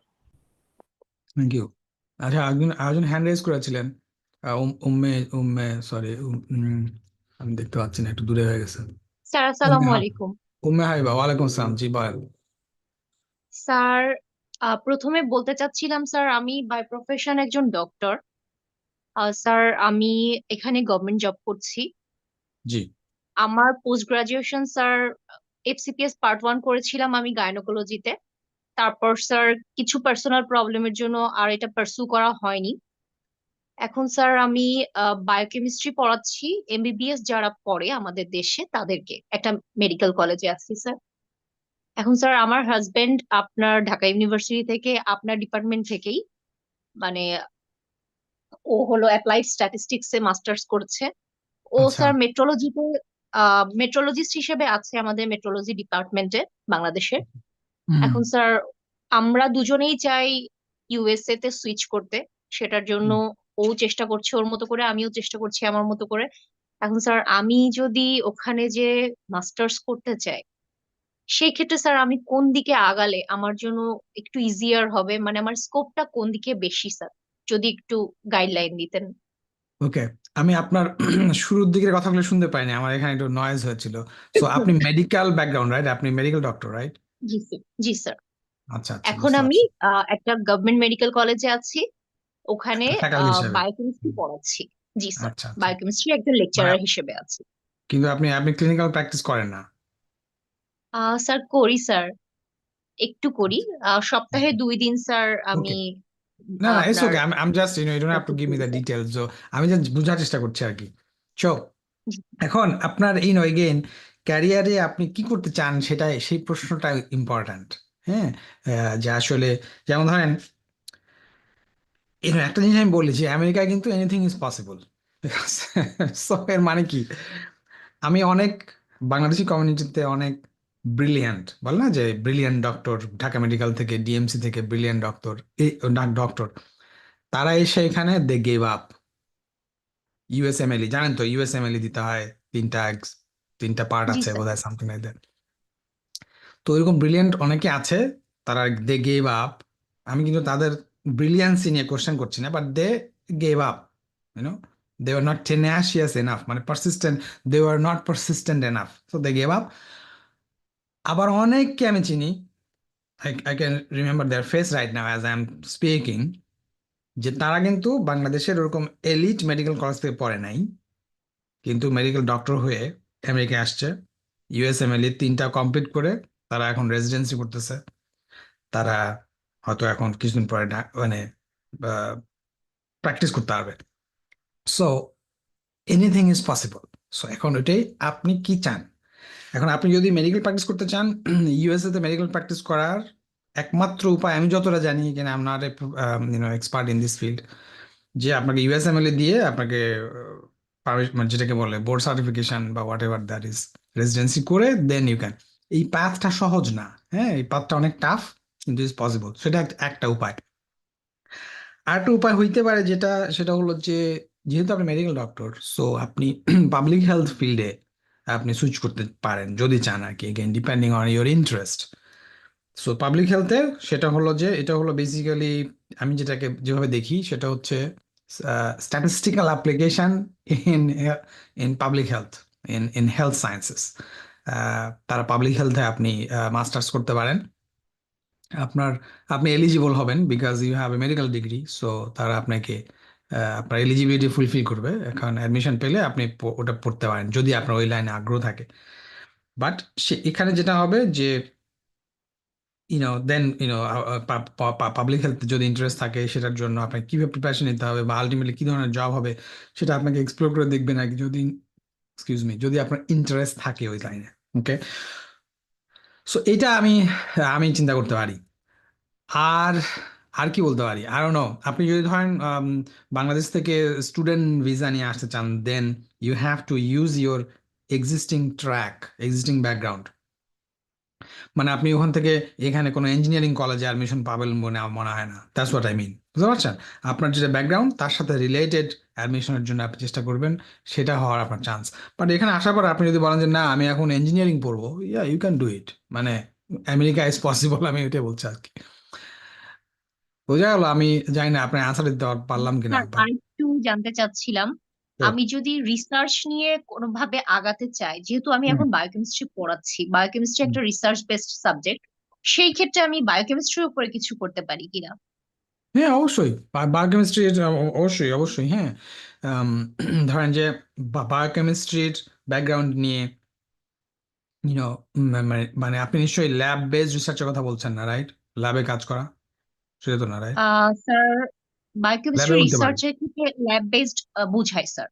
Thank you. আচ্ছা, একজন হ্যান্ড রেজ করেছিলেন, উম্মে উম্মে সরি, আমি দেখতে পাচ্ছি না, একটু দূরে হয়ে গেছে। স্যার উম্মে আসসালামু হা- আলাইকুম। উম্মে হাবিবা, ওয়ালাইকুম আসসালাম, জি বলেন। স্যার প্রথমে বলতে চাচ্ছিলাম স্যার আমি বাই প্রফেশন একজন ডক্টর। স্যার আমি এখানে গভর্নমেন্ট জব করছি। জি, আমার post graduation sir FCPS part 1 করেছিলাম আমি গাইনোকোলজিতে। তারপর স্যার কিছু পার্সোনাল প্রবলেমের জন্য আর এটা পার্সু করা হয়নি। এখন স্যার আমি বায়োকেমিস্ট্রি পড়াচ্ছি, এমবিবিএস যারা পড়ে আমাদের দেশে তাদেরকে, একটা মেডিকেল কলেজে আছি স্যার। এখন স্যার আমার হাজবেন্ড আপনার ঢাকা ইউনিভার্সিটি থেকে আপনার ডিপার্টমেন্ট থেকেই, মানে ও হলো অ্যাপ্লাইড স্ট্যাটিস্টিক্সে মাস্টার্স করছে। ও আচ্ছা, স্যার মেট্রোলজিতে মেট্রোলজিস্ট হিসেবে আছে আমাদের মেট্রোলজি ডিপার্টমেন্টে বাংলাদেশে। হুম, এখন স্যার আমরা দুজনেই চাই ইউএসএ তে সুইচ করতে, সেটার জন্য ও চেষ্টা করছে ওর মতো করে, আমিও চেষ্টা করছি আমার মতো করে। এখন স্যার আমি যদি ওখানে যে মাস্টার্স করতে চাই, সেই ক্ষেত্রে স্যার আমি কোন দিকে আগালে আমার জন্য একটু ইজিয়ার হবে, মানে আমার স্কোপটা কোন দিকে বেশি স্যার, যদি একটু গাইডলাইন দিতেন। ওকে। আমি আপনার শুরুর দিকের কথাগুলো শুনতে পাইনি, আমার এখানে একটু নয়েজ হয়েছিল। সো আপনি মেডিকেল ব্যাকগ্রাউন্ড, রাইট? আপনি মেডিকেল ডক্টর, রাইট? জি স্যার, জি স্যার। আচ্ছা আচ্ছা, এখন বুঝতে আমি পারছি। একটা গভর্নমেন্ট মেডিকেল কলেজে আছি, ওখানে ফ্যাকাল্টি হিসেবে। বায়োকেমিস্ট্রি পড়াচ্ছি। জি স্যার, আচ্ছা আচ্ছা, বায়োকেমিস্ট্রি একজন মানে লেকচারার হিসেবে আছি। কিন্তু আপনি আপনি ক্লিনিক্যাল প্র্যাকটিস করেন না? স্যার করি স্যার, একটু করি। আচ্ছা, সপ্তাহে 2 দিন স্যার আমি ওকে। না না, ইটস আপনার ওকে, আমি just you don't have to practice give me করি দ্য স্যার। ডিটেলস। সো আমি জাস্ট বোঝার চেষ্টা করছি আর কি। সো জি এখন আপনার এগেইন ক্যারিয়ারে আপনি কি করতে চান, সেটা সেই প্রশ্নটা ইম্পর্ট্যান্ট। হ্যাঁ, যে আসলে যেমন ধরেন, একটা জিনিস আমি বলি যে আমেরিকায় কিন্তু এনিথিং ইজ পসিবল। সো এর মানে কি, আমি অনেক বাংলাদেশি কমিউনিটিতে অনেক ব্রিলিয়ান্ট, বল না যে ব্রিলিয়ান্ট ডক্টর, ঢাকা মেডিকেল থেকে, ডিএমসি থেকে ব্রিলিয়ান্ট ডক্টর, এই ডক্টর, তারা এসে এখানে দে গেভ আপ। ইউএসএমএলই জানেন তো, ইউএসএমএলই দিতে হয়, তিনটা তিনটা পার্ট জি আছে স্যার। বোধহয়, সামথিং লাইক দ্যাট। তো এরকম ব্রিলিয়ান্ট অনেকে আছে, তারা দে গেভ আপ। আমি কিন্তু তাদের ব্রিলিয়ান্সি নিয়ে কোশ্চেন করছি না, but they gave up, you know, they were not tenacious enough, মানে persistent, they were not persistent enough, so they gave up. আবার অনেককে আমি চিনি, I can remember their face right now as I am speaking, যে তারা কিন্তু বাংলাদেশের ওরকম এলিট মেডিকেল কলেজ থেকে পড়ে নাই, কিন্তু মেডিকেল ডক্টর হয়ে আমেরিকায় আসছে, ইউএসএমএলই তিনটা কমপ্লিট করে তারা এখন রেজিডেন্সি করতেছে। তারা হয়তো এখন কিছুদিন পরে মানে প্র্যাকটিস করতে পারবে। So anything is possible. So এখন ওইটাই, আপনি কি চান। এখন আপনি যদি মেডিকেল প্র্যাকটিস করতে চান, ইউএসএ তে মেডিকেল প্র্যাকটিস করার একমাত্র উপায় আমি যতটা জানি, কেন I am not expert in this field, যে আপনাকে ইউএসএমএলএ দিয়ে আপনাকে মানে যেটাকে বলে বোর্ড সার্টিফিকেশন বা what ever that is, residency করে দেন ইউ ক্যান। এই পাথটা সহজ না, হ্যাঁ, এই পাথটা অনেক টাফ, কিন্তু ইজ পসিবল, সেটা একটা উপায়। আরেকটা উপায় হইতে পারে যেটা, সেটা হলো যে যেহেতু আপনি মেডিকেল ডক্টর, সো আপনি পাবলিক হেলথ ফিল্ডে আপনি সুইচ করতে পারেন যদি চান আর কি, again depending on your interest. So public হেলথের সেটা হলো যে এটা হলো বেসিক্যালি, আমি যেটাকে যেভাবে দেখি সেটা হচ্ছে statistical application in in public health, in health sciences. তারা পাবলিক হেলথে আপনি মাস্টার্স করতে পারেন। আপনার আপনি এলিজিবল হবেন because you have a medical degree, so তারা আপনাকে আপনার এলিজিবিলিটি ফুলফিল করবে। এখন অ্যাডমিশন পেলে আপনি ওটা পড়তে পারেন যদি আপনার ওই লাইনে আগ্রহ থাকে। বাট সে এখানে যেটা হবে যে দেন পাবলিক হেলথ যদি ইন্টারেস্ট থাকে, সেটার জন্য আপনাকে কিভাবে প্রিপারেশন নিতে হবে বা আলটিমেটলি কি ধরনের জব হবে সেটা আপনাকে এক্সপ্লোর করে দেখবেন আর কি, যদি এক্সকিউজ মি, যদি আপনার ইন্টারেস্ট থাকে ওই লাইনে। ওকে, সো এটা আমি আমি চিন্তা করতে পারি। আর আর কি বলতে পারি, আই ডোন্ট নো, আপনি যদি ধরেন বাংলাদেশ থেকে স্টুডেন্ট ভিসা নিয়ে আসতে চান, then you have to use your existing track, existing background. মানে আপনি ওখান থেকে এখানে কোনো ইঞ্জিনিয়ারিং কলেজে অ্যাডমিশন পাবেন মনে মনে হয় না। দ্যাটস হোয়াট আই মিন, বুঝতে পারছেন? আপনার যেটা ব্যাকগ্রাউন্ড তার সাথে রিলেটেড অ্যাডমিশনের জন্য আপনি চেষ্টা করবেন, সেটা হওয়ার আপনার চান্স। বাট এখানে আসার পর আপনি যদি বলেন যে না আমি এখন ইঞ্জিনিয়ারিং পড়বো, yeah you can do it, মানে আমেরিকা ইজ পসিবল, আমি ওইটাই বলছি আর কি। বোঝা গেল? আমি জানি না আপনার আনসার দিতে পারলাম কিনা, স্যার বাট আরেকটু জানতে চাচ্ছিলাম, আমি যদি রিসার্চ নিয়ে কোনোভাবে আগাতে চাই, যেহেতু আমি এখন বায়োকেমিস্ট্রি পড়াচ্ছি, বায়োকেমিস্ট্রি একটা রিসার্চ বেসড সাবজেক্ট, সেই ক্ষেত্রে আমি বায়োকেমিস্ট্রির উপরে কিছু করতে পারি কিনা? হ্যাঁ অবশ্যই, বায়োকেমিস্ট্রি অবশ্যই অবশ্যই, হ্যাঁ। আম, ধরেন যে বায়োকেমিস্ট্রির ব্যাকগ্রাউন্ড নিয়ে ইউনো মানে মানে আপনি নিশ্চয়ই ল্যাব বেসড রিসার্চের কথা বলছেন না, রাইট? ল্যাবে কাজ করা, সেটা তো না, রাইট? স্যার ল্যাবে বায়োকেমিস্ট্রি হইতে পারে। রিসার্চের ক্ষেত্রে ল্যাব বেসড বোঝায় স্যার,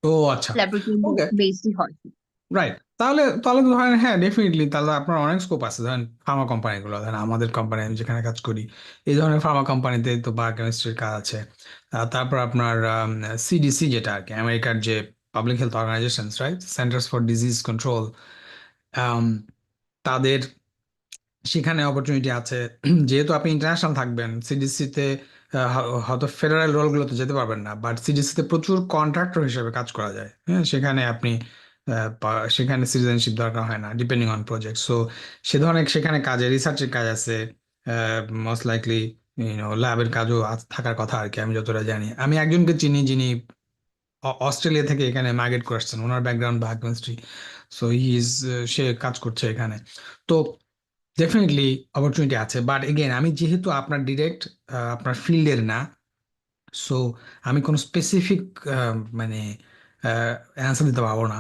ও আচ্ছা, ল্যাবরেটরি ওকে, বেসডই হয়। রাইট। তাহলে তাহলে তো ধরেন হ্যাঁ ডেফিনেটলি, তাহলে আপনার অনেক স্কোপ আছে। ধরেন ফার্মা কোম্পানিগুলো, ধরেন আমাদের কোম্পানি, আমি যেখানে কাজ করি, এই ধরনের ফার্মা কোম্পানিতে তো বায়োকেমিস্ট্রির কাজ আছে। তারপর আপনার সিডিসি, যেটা আর কি আমেরিকার যে public health organization, right, centers for disease control, তাদের সেখানে অপরচুনিটি আছে। যেহেতু আপনি ইন্টারন্যাশনাল থাকবেন, সিডিসিতে হয়তো ফেডারেল রোলগুলোতে যেতে পারবেন না, বাট সিডিসিতে প্রচুর কন্ট্রাক্টর হিসেবে কাজ করা যায়। হ্যাঁ, সেখানে আপনি সেখানে সিটিজেনশিপ দরকার হয় না, ডিপেন্ডিং অন প্রজেক্ট। সো সে ধরনের সেখানে কাজে রিসার্চের কাজ আছে, মোস্ট লাইকলি ল্যাবের কাজও থাকার কথা আর কি, আমি যতটা জানি। আমি একজনকে চিনি যিনি অস্ট্রেলিয়া থেকে এখানে মাইগ্রেট করে আসছেন, ওনার background biochemistry, so he is, সে কাজ করছে এখানে। তো ডেফিনেটলি অপরচুনিটি আছে, বাট এগেইন আমি যেহেতু আপনার ডিরেক্ট আপনার ফিল্ডের না, সো আমি কোনো স্পেসিফিক মানে অ্যান্সার দিতে পারবো না।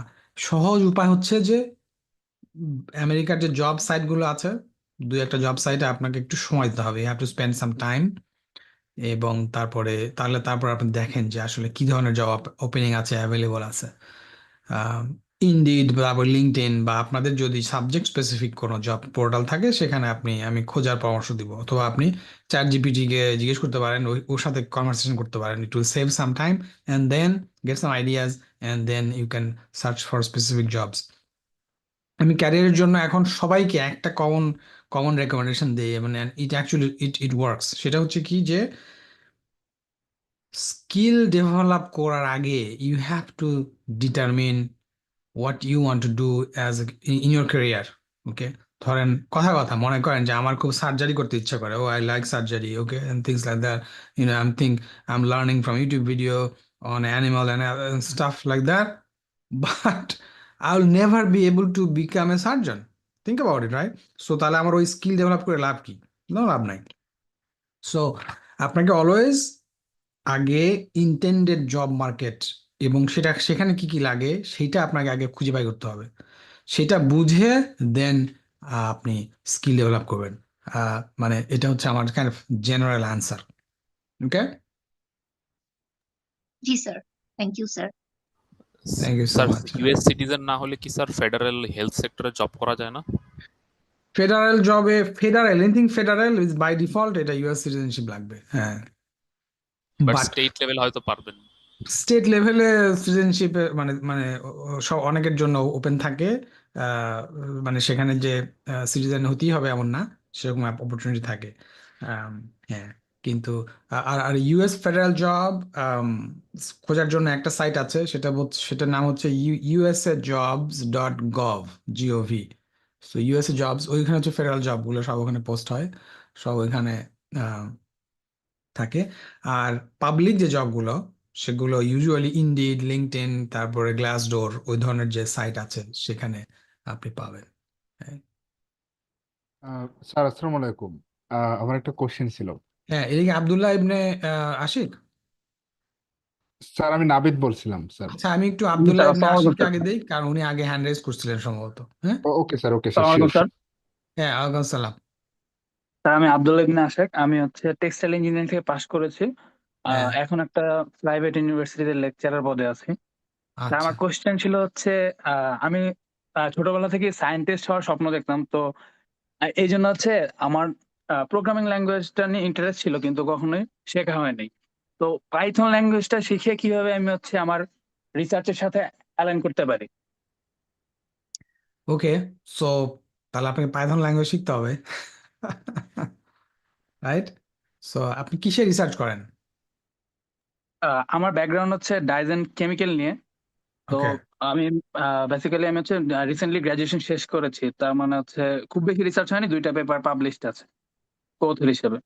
সহজ উপায় হচ্ছে যে আমেরিকার যে জব সাইটগুলো আছে, দুই একটা জব সাইটে আপনাকে একটু সময় দিতে হবে, you have to spend some time. এবং তারপর আপনি দেখেন যে আসলে কি ধরনের জব ওপেনিং আছে, অ্যাভেলেবল আছে। ইনডিড বা লিঙ্কডইন, বা আপনাদের যদি সাবজেক্ট স্পেসিফিক কোনো জব পোর্টাল থাকে, সেখানে আমি খোঁজার পরামর্শ দিব, অথবা আপনি চ্যাট জিপিটি কে জিজ্ঞেস করতে পারেন, ওর সাথে কনভারসেশন করতে পারেন। It will save some time and then get some ideas and then you can search for specific jobs. আমি ক্যারিয়ারের জন্য এখন সবাইকে একটা কমন কমন রেকমেন্ডেশন দিই, মানে it actually it it works. সেটা হচ্ছে কি যে স্কিল ডেভেলপ করার আগে you have to determine what you want to do as in your career. Okay, ধরেন কথা কথা মনে করেন যে আমার খুব সার্জারি করতে ইচ্ছা করে, ও I like surgery, okay, and things like that, I am learning from YouTube video on animal and stuff like that, but I will never be able to become a surgeon. Think about it, right? So তাহলে আমার ওই স্কিল ডেভেলপ করে লাভ কি? লাভ নাই। সো আপনাকে অলওয়েজ আগে ইন্টেন্ডেড জব মার্কেট এবং সেখানে কি কি লাগে সেটা আপনাকে আগে খুঁজে বাই করতে হবে। সেটা বুঝে দেন আপনি স্কিল ডেভেলপ করবেন। মানে এটা হচ্ছে আমার kind of general answer. Okay, জি sir, thank you sir. Thank you so sir much. US citizen না হলে কি স্যার ফেডারেল হেলথ সেক্টরে জব করা যায় না? ফেডারেল জবে, federal anything federal is by default এটা ইউএস সিটিজেনশিপ লাগবে, হ্যাঁ। বাট বাট স্টেট লেভেল হয়তো পারবেন। স্টেট লেভেলে সিটিজেনশিপ মানে মানে সব অনেকের জন্য ওপেন থাকে। মানে সেখানে যে সিটিজেন হতেই হবে এমন না, সেরকম অপরচুনিটি থাকে। হ্যাঁ, কিন্তু আর আর ইউএস ফেডারেল জব খোঁজার জন্য একটা সাইট আছে, সেটার নাম হচ্ছে usa.jobs.gov। তো ইউএসএ জবস, ওইখানে হচ্ছে ফেডারেল জবগুলো সব ওখানে পোস্ট হয়, সব ওইখানে আহ, থাকে। আর পাবলিক যে জবগুলো, সেগুলো ইউজুয়ালি ইনডিড, লিঙ্কডইন, তারপরে গ্লাসডোর, ওই ধরনের যে সাইট আছে সেখানে আপনি পাবেন। হ্যাঁ, স্যার আসসালামু আলাইকুম। আমার একটা কোশ্চেন ছিল। হ্যাঁ, এদিকে আব্দুল্লাহ ইবনে আশিক। স্যার আমি নাবিদ বলছিলাম স্যার। আচ্ছা, আমি একটু জি আব্দুল্লাহ স্যার, ইবনে আসসালামু আলাইকুম আশিককে স্যার। আগে দেই, কারণ উনি আগে হ্যান্ড রেজ করছিলেন সম্ভবত। হ্যাঁ, ওকে স্যার, ওকে স্যার, আসসালামু শিওর আলাইকুম স্যার। শিওর। হ্যাঁ, ওয়ালাইকুম সালাম। স্যার আমি আব্দুল্লাহ ইবনে আশেক, আমি হচ্ছে টেক্সটাইল ইঞ্জিনিয়ারিং থেকে পাশ করেছি। হ্যাঁ, এখন একটা প্রাইভেট ইউনিভার্সিটিতে লেকচারার পদে আছি। তা আচ্ছা, আমার কোশ্চেন ছিল হচ্ছে, আমি ছোটবেলা থেকে সায়েন্টিস্ট হওয়ার স্বপ্ন দেখতাম, তো এই জন্য হচ্ছে আমার প্রোগ্রামিং ল্যাঙ্গুয়েজটা নিয়ে ইন্টারেস্ট ছিল, কিন্তু কখনোই শেখা হয়নি। তো পাইথন ল্যাঙ্গুয়েজটা শিখে কিভাবে আমি হচ্ছে আমার রিসার্চের সাথে অ্যালাইন করতে পারি? ওকে। সো তাহলে আপনাকে পাইথন ল্যাঙ্গুয়েজ শিখতে হবে, রাইট? সো আপনি কিসে রিসার্চ করেন? আমার ব্যাকগ্রাউন্ড হচ্ছে ডাইজ এন্ড কেমিক্যাল নিয়ে। তো ওকে, আমি বেসিক্যালি আমি হচ্ছে রিসেন্টলি গ্রাজুয়েশন শেষ করেছি, তার মানে হচ্ছে খুব বেশি রিসার্চ হয়নি, 2টা পেপার পাবলিশড আছে কৌতুক হিসেবে।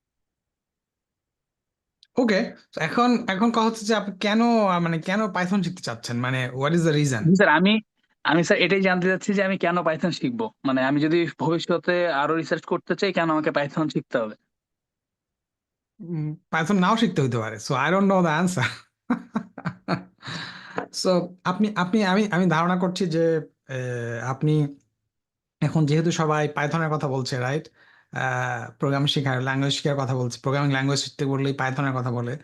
ওকে। এখন এখন কথা হচ্ছে যে আপনি কেন, মানে কেন পাইথন শিখতে চাচ্ছেন, মানে what is the reason? G sir, আমি আমি স্যার এটাই জানতে চাচ্ছি যে আমি কেন পাইথন শিখবো, মানে আমি যদি ভবিষ্যতে আরো রিসার্চ করতে চাই, কেন আমাকে পাইথন শিখতে হবে? পাইথন নাও শিখতে হইতে পারে, so I don't know the answer. So আপনি আপনি আমি আমি ধারণা করছি যে আপনি এখন যেহেতু সবাই পাইথনের কথা বলছে, রাইট? প্রোগ্রামিং শেখার, ল্যাঙ্গুয়েজ শেখার কথা বলছে, প্রোগ্রামিং ল্যাঙ্গুয়েজ শিখতে বললেই পাইথনের কথা বলে।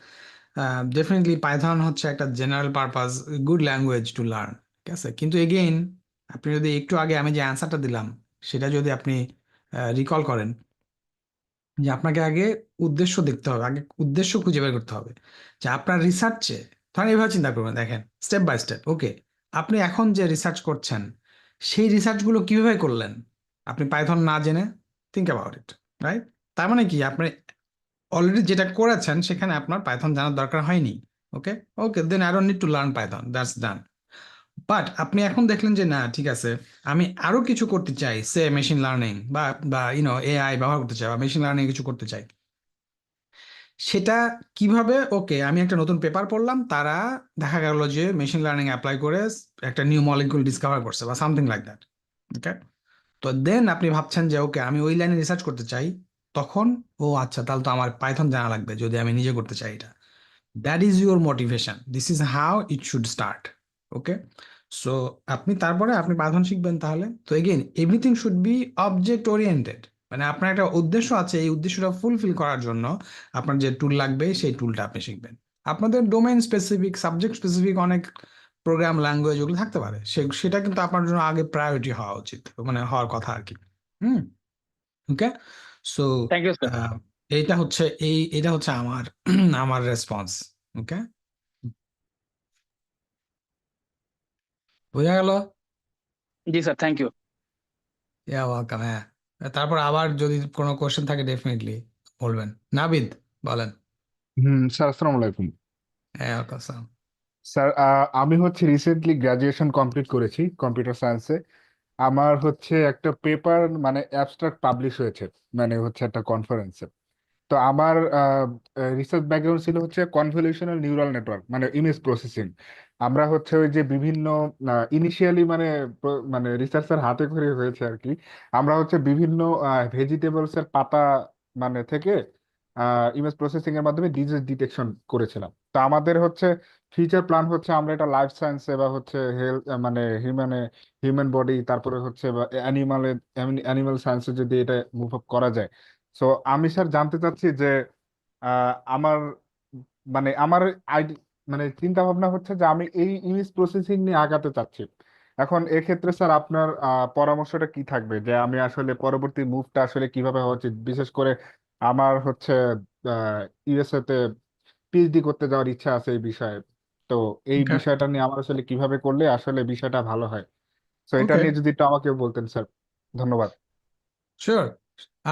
ডেফিনেটলি পাইথন হচ্ছে একটা general purpose good language to learn, ঠিক আছে? কিন্তু এগেইন, আপনি যদি একটু আগে আমি যে অ্যান্সারটা দিলাম সেটা যদি আপনি রিকল করেন, যে আপনাকে আগে উদ্দেশ্য দেখতে হবে, আগে উদ্দেশ্য খুঁজে বের করতে হবে যে আপনার রিসার্চে, ধরেন এইভাবে চিন্তা করবেন, দেখেন স্টেপ বাই স্টেপ। ওকে, আপনি এখন যে রিসার্চ করছেন সেই রিসার্চগুলো কিভাবে করলেন আপনি পাইথন না জেনে? Think about it, right? তার মানে কি, আপনি অলরেডি যেটা করেছেন সেখানে আপনার পাইথন জানার দরকার হয়নি। Okay, okay, then I don't need to learn Python, that's done. But আপনি এখন দেখলেন যে না, ঠিক আছে, আমি আরো কিছু করতে চাই, সে মেশিন লার্নিং বা বা এআই ব্যবহার করতে চাই, বা মেশিন লার্নিং কিছু করতে চাই। সেটা কিভাবে? ওকে, আমি একটা নতুন পেপার পড়লাম, তারা দেখা গেল যে মেশিন লার্নিং অ্যাপ্লাই করে একটা নিউ মলিকিউল ডিসকভার করছে বা সামথিং লাইক দ্যাট। ওকে, তো দেন আপনি ভাবছেন যে ওকে, আমি ওই লাইনে রিসার্চ করতে চাই। তখন, ও আচ্ছা, তাহলে তো আমার পাইথন জানা লাগবে যদি আমি নিজে করতে চাই এটা। That is your motivation, this is how it should start. Okay, so তারপরে আপনি পাইথন শিখবেন। তাহলে তো again, everything should be object oriented, মানে আপনার একটা উদ্দেশ্য আছে, এই উদ্দেশ্যটা ফুলফিল করার জন্য আপনার যে টুল লাগবে সেই টুলটা আপনি শিখবেন। আপনাদের ডোমেইন স্পেসিফিক, সাবজেক্ট স্পেসিফিক অনেক প্রোগ্রাম ল্যাঙ্গুয়েজ ওগুলো থাকতে পারে, সেটা কিন্তু আপনার জন্য আগে প্রায়োরিটি হওয়া উচিত, মানে হওয়ার কথা আর কি। Hmm, okay. So thank you sir. এইটা হচ্ছে এটা হচ্ছে আমার আমার রেসপন্স। ওকে, বোঝা গেল? জি sir, thank you. Yeah welcome. হ্যাঁ, তারপর আবার যদি কোনো কোশ্চেন থাকে ডেফিনেটলি বলবেন। নাবিদ, বলেন। স্যার আসসালামু আলাইকুম। হ্যাঁ, ওয়েলকাম। স্যার আমি হচ্ছে রিসেন্টলি গ্রাজুয়েশন কমপ্লিট করেছি কম্পিউটার সায়েন্সে। আমার হচ্ছে একটা পেপার মানে অ্যাবস্ট্রাক্ট পাবলিশ হয়েছে, মানে হচ্ছে একটা কনফারেন্সে। তো আমার রিসার্চ ব্যাকগ্রাউন্ড ছিল হচ্ছে কনভলিউশনাল নিউরাল নেটওয়ার্ক, মানে ইমেজ প্রসেসিং। আমরা হচ্ছে ওই যে বিভিন্ন ইনিশিয়ালি মানে মানে রিসার্চের হাতে খড়ি হয়েছে আর কি। আমরা হচ্ছে বিভিন্ন ভেজিটেবলস এর পাতা মানে থেকে ইমেজ প্রসেসিং এর মাধ্যমে ডিজিজ ডিটেকশন করেছিলাম। তো আমাদের হচ্ছে ফিউচার প্ল্যান হচ্ছে আমরা এটা লাইফ সায়েন্সে বা হচ্ছে হেলথ মানে হিউম্যান বডি, তারপরে হচ্ছে অ্যানিমাল সায়েন্সে যদি এটা মুভ আপ করা যায়। সো আমি স্যার জানতে চাচ্ছি যে আমার মানে আমার আইডি মানে চিন্তা ভাবনা হচ্ছে যে আমি এই ইমেজ প্রসেসিং নিয়ে আগাতে চাচ্ছি। এখন এক্ষেত্রে স্যার আপনার পরামর্শটা কি থাকবে যে আমি আসলে পরবর্তী মুভটা আসলে কিভাবে হওয়া উচিত? বিশেষ করে আমার হচ্ছে ইউএসএ তে পিএইচডি করতে যাওয়ার ইচ্ছা আছে এই বিষয়ে। তো এই ওকে, বিষয়টা নিয়ে আমার আসলে কিভাবে করলে আসলে বিষয়টা ভালো হয়, তো এটা ওকে, নিয়ে যদি একটু আমাকে বলতেন স্যার। ধন্যবাদ। শিওর।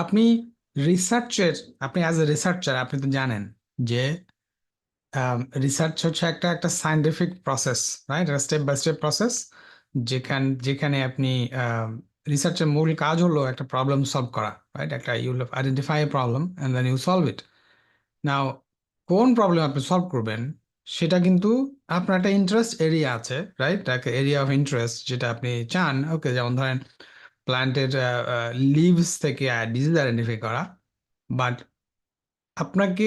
আপনি রিসার্চের, আপনি অ্যাজ এ রিসার্চার আপনি তো জানেন যে রিসার্চ হচ্ছে একটা একটা সায়েন্টিফিক প্রসেস, রাইট? একটা স্টেপ বাই স্টেপ প্রসেস, যেখানে আপনি রিসার্চের মূল কাজ হলো একটা প্রবলেম সলভ করা, রাইট? একটা you identify a problem and then you solve it. Now কোন প্রবলেম আপনি সলভ করবেন সেটা কিন্তু আপনার একটা ইন্টারেস্ট এরিয়া আছে, রাইট? একটা এরিয়া অফ ইন্টারেস্ট যেটা আপনি চান, ওকে, যেমন ধরেন প্ল্যান্টের লিভস থেকে ডিজিজ আইডেন্টিফাই করা। বাট আপনাকে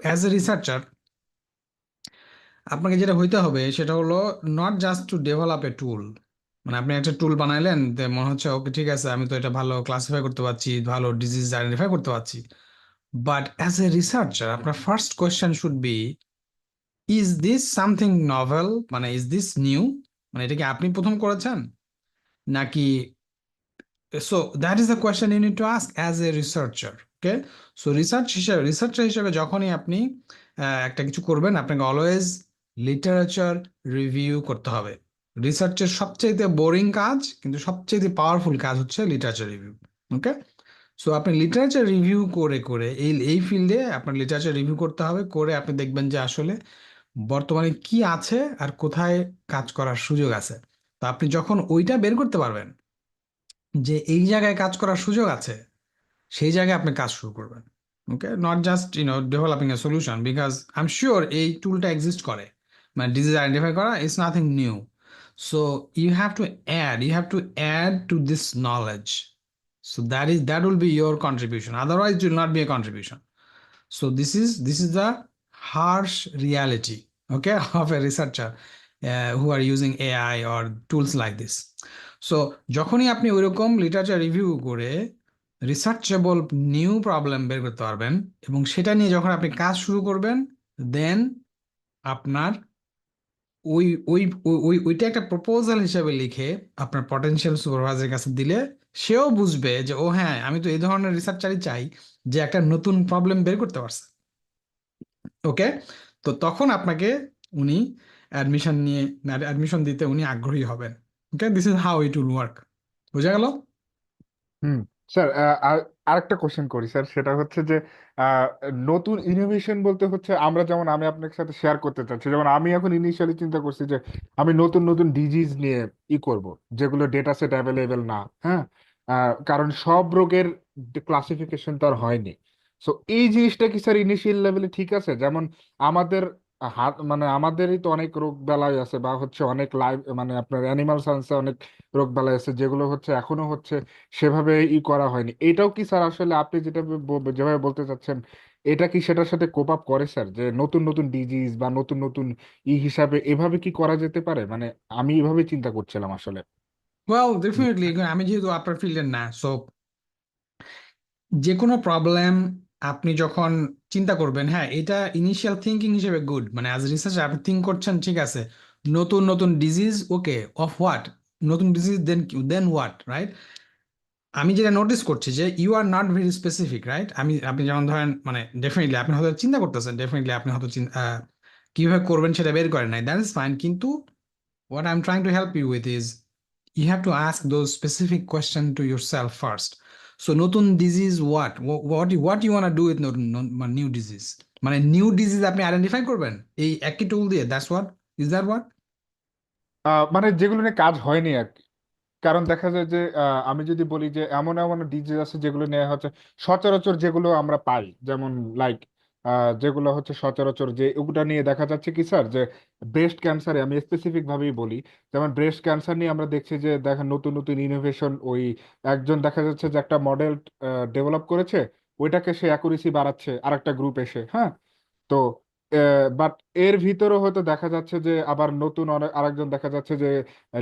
অ্যাজ এ রিসার্চার আপনাকে যেটা হইতে হবে সেটা হলো not just to develop a tool. মানে আপনি একটা টুল বানাইলেন, মনে হচ্ছে ওকে ঠিক আছে আমি তো এটা ভালো ক্লাসিফাই করতে পারছি, ভালো ডিজিজ আইডেন্টিফাই করতে পারছি। বাট অ্যাজ এ রিসার্চার আপনার first question should be, is this something novel, মানে ইজ দিস নিউ, মানে এটা কি আপনি প্রথম করেছেন নাকি? So that is the question you need to ask as a researcher, okay? সো রিসার্চার হিসেবে যখনই আপনি একটা কিছু করবেন আপনাকে অলওয়েজ লিটারেচার রিভিউ করতে হবে। রিসার্চের সবচেয়ে বোরিং কাজ কিন্তু সবচেয়ে পাওয়ারফুল কাজ হচ্ছে লিটারেচার রিভিউ, ওকে? সো আপনি লিটারেচার রিভিউ করে করে এই এই ফিল্ডে আপনার লিটারেচার রিভিউ করতে হবে, করে আপনি দেখবেন যে আসলে বর্তমানে কি আছে আর কোথায় কাজ করার সুযোগ আছে। তো আপনি যখন ওইটা বের করতে পারবেন যে এই জায়গায় কাজ করার সুযোগ আছে, সেই জায়গায় আপনি কাজ শুরু করবেন, okay? Not just developing a solution, because I am sure এই টুলটা এক্সিস্ট করে, মানে ডিজিজ আইডেন্টিফাই করা is nothing new. So you have to add to this knowledge, so that will be your contribution, otherwise it will not be a contribution. So this is the harsh reality, okay, of a researcher who are using AI or tools like this. So যখনই আপনি ওইরকম লিটারেচার রিভিউ করে রিসার্চেবল নিউ প্রবলেম বের করতে পারবেন এবং সেটা নিয়ে যখন আপনি কাজ শুরু করবেন, দেন আপনার ওই ওই ওইটা একটা প্রপোজাল হিসেবে লিখে আপনার পটেনশিয়াল সুপারভাইজারের কাছে দিলে সেও বুঝবে যে ও হ্যাঁ আমি তো এই ধরনের রিসার্চারই চাই যে একটা নতুন প্রবলেম বের করতে পারছে, ওকে? তো তখন আপনাকে উনি অ্যাডমিশন দিতে উনি আগ্রহী হবেন, okay? This is how it will work. বোঝা গেল? হুম। স্যার, আরেকটা কোশ্চেন করি স্যার, সেটা হচ্ছে যে আহ, নতুন ইনোভেশন বলতে হচ্ছে আমরা যেমন, আমি আপনার সাথে শেয়ার করতে চাচ্ছি, যেমন আমি এখন ইনিশিয়ালি চিন্তা করছি যে আমি নতুন নতুন ডিজিজ নিয়ে করব, যেগুলো ডেটা সেট অ্যাভেলেবেল না। হ্যাঁ। কারণ সব রোগের ক্লাসিফিকেশন তো আর হয়নি। সো এই জিনিসটা কি স্যার ইনিশিয়াল লেভেলে ঠিক আছে? যেমন আমাদের হাত, মানে আমাদেরই তো অনেক রোগ বালাই আছে, বা হচ্ছে অনেক লাইভ, মানে আপনার অ্যানিমাল সায়েন্সে অনেক রোগ বালাই আছে যেগুলো হচ্ছে এখনো হচ্ছে সেভাবে করা হয়নি। এটাও কি স্যার আসলে আপনি যেটা যেভাবে বলতে চাচ্ছেন, এটা কি সেটার সাথে কোপ আপ করে স্যার, যে নতুন নতুন ডিজিজ বা নতুন নতুন হিসাবে এভাবে কি করা যেতে পারে? মানে আমি এভাবে চিন্তা করছিলাম আসলে। ওয়েল ডেফিনেটলি, আমি যেহেতু আপনার ফিল্ডের না, সো যে কোনো প্রবলেম আপনি যখন চিন্তা করবেন, হ্যাঁ এটা ইনিশিয়াল থিঙ্কিং হিসেবে গুড, মানে অ্যাজ রিসার্চার আপনি থিঙ্ক করছেন ঠিক আছে নতুন নতুন ডিজিজ, ওকে, অফ হোয়াট, নতুন ডিজিজ, দেন হোয়াট, রাইট? আমি যেটা নোটিস করছি যে you are not very specific, right? আপনি যেমন ধরেন মানে ডেফিনেটলি আপনি হয়তো চিন্তা করতেছেন, ডেফিনেটলি আপনি হয়তো কিভাবে করবেন সেটা বের করেন নাই, দ্যাট ইজ ফাইন, কিন্তু what I'm trying to help you with is you have to ask those specific questions to yourself first. So নতুন disease what you want to do with new disease, মানে নিউ ডিজিজ আপনি আইডেন্টিফাই করবেন এই একই টুল দিয়ে, that's what, is that what? মানে যেগুলো নিয়ে কাজ হয়নি আর কি। কারণ দেখা যায় যে আমি যদি বলি যে এমন এমন ডিজিজ আছে যেগুলো নিয়ে হচ্ছে সচরাচর যেগুলো আমরা পাই, যেমন লাইক যেগুলো হচ্ছে সচরাচর, যে ওগুলা নিয়ে দেখা যাচ্ছে কি স্যার, যে ব্রেস্ট ক্যান্সারে আমি স্পেসিফিক ভাবেই বলি, যেমন ব্রেস্ট ক্যান্সার নিয়ে আমরা দেখছি যে দেখা নতুন নতুন ইনোভেশন, ওই একজন দেখা যাচ্ছে যে একটা মডেল ডেভেলপ করেছে, ওইটাকে সে অ্যাকুরেসি বাড়াচ্ছে আরেকটা গ্রুপ এসে। হ্যাঁ। তো বাট এর ভিতরে হয়তো দেখা যাচ্ছে যে আবার নতুন অনেক আরেকজন দেখা যাচ্ছে যে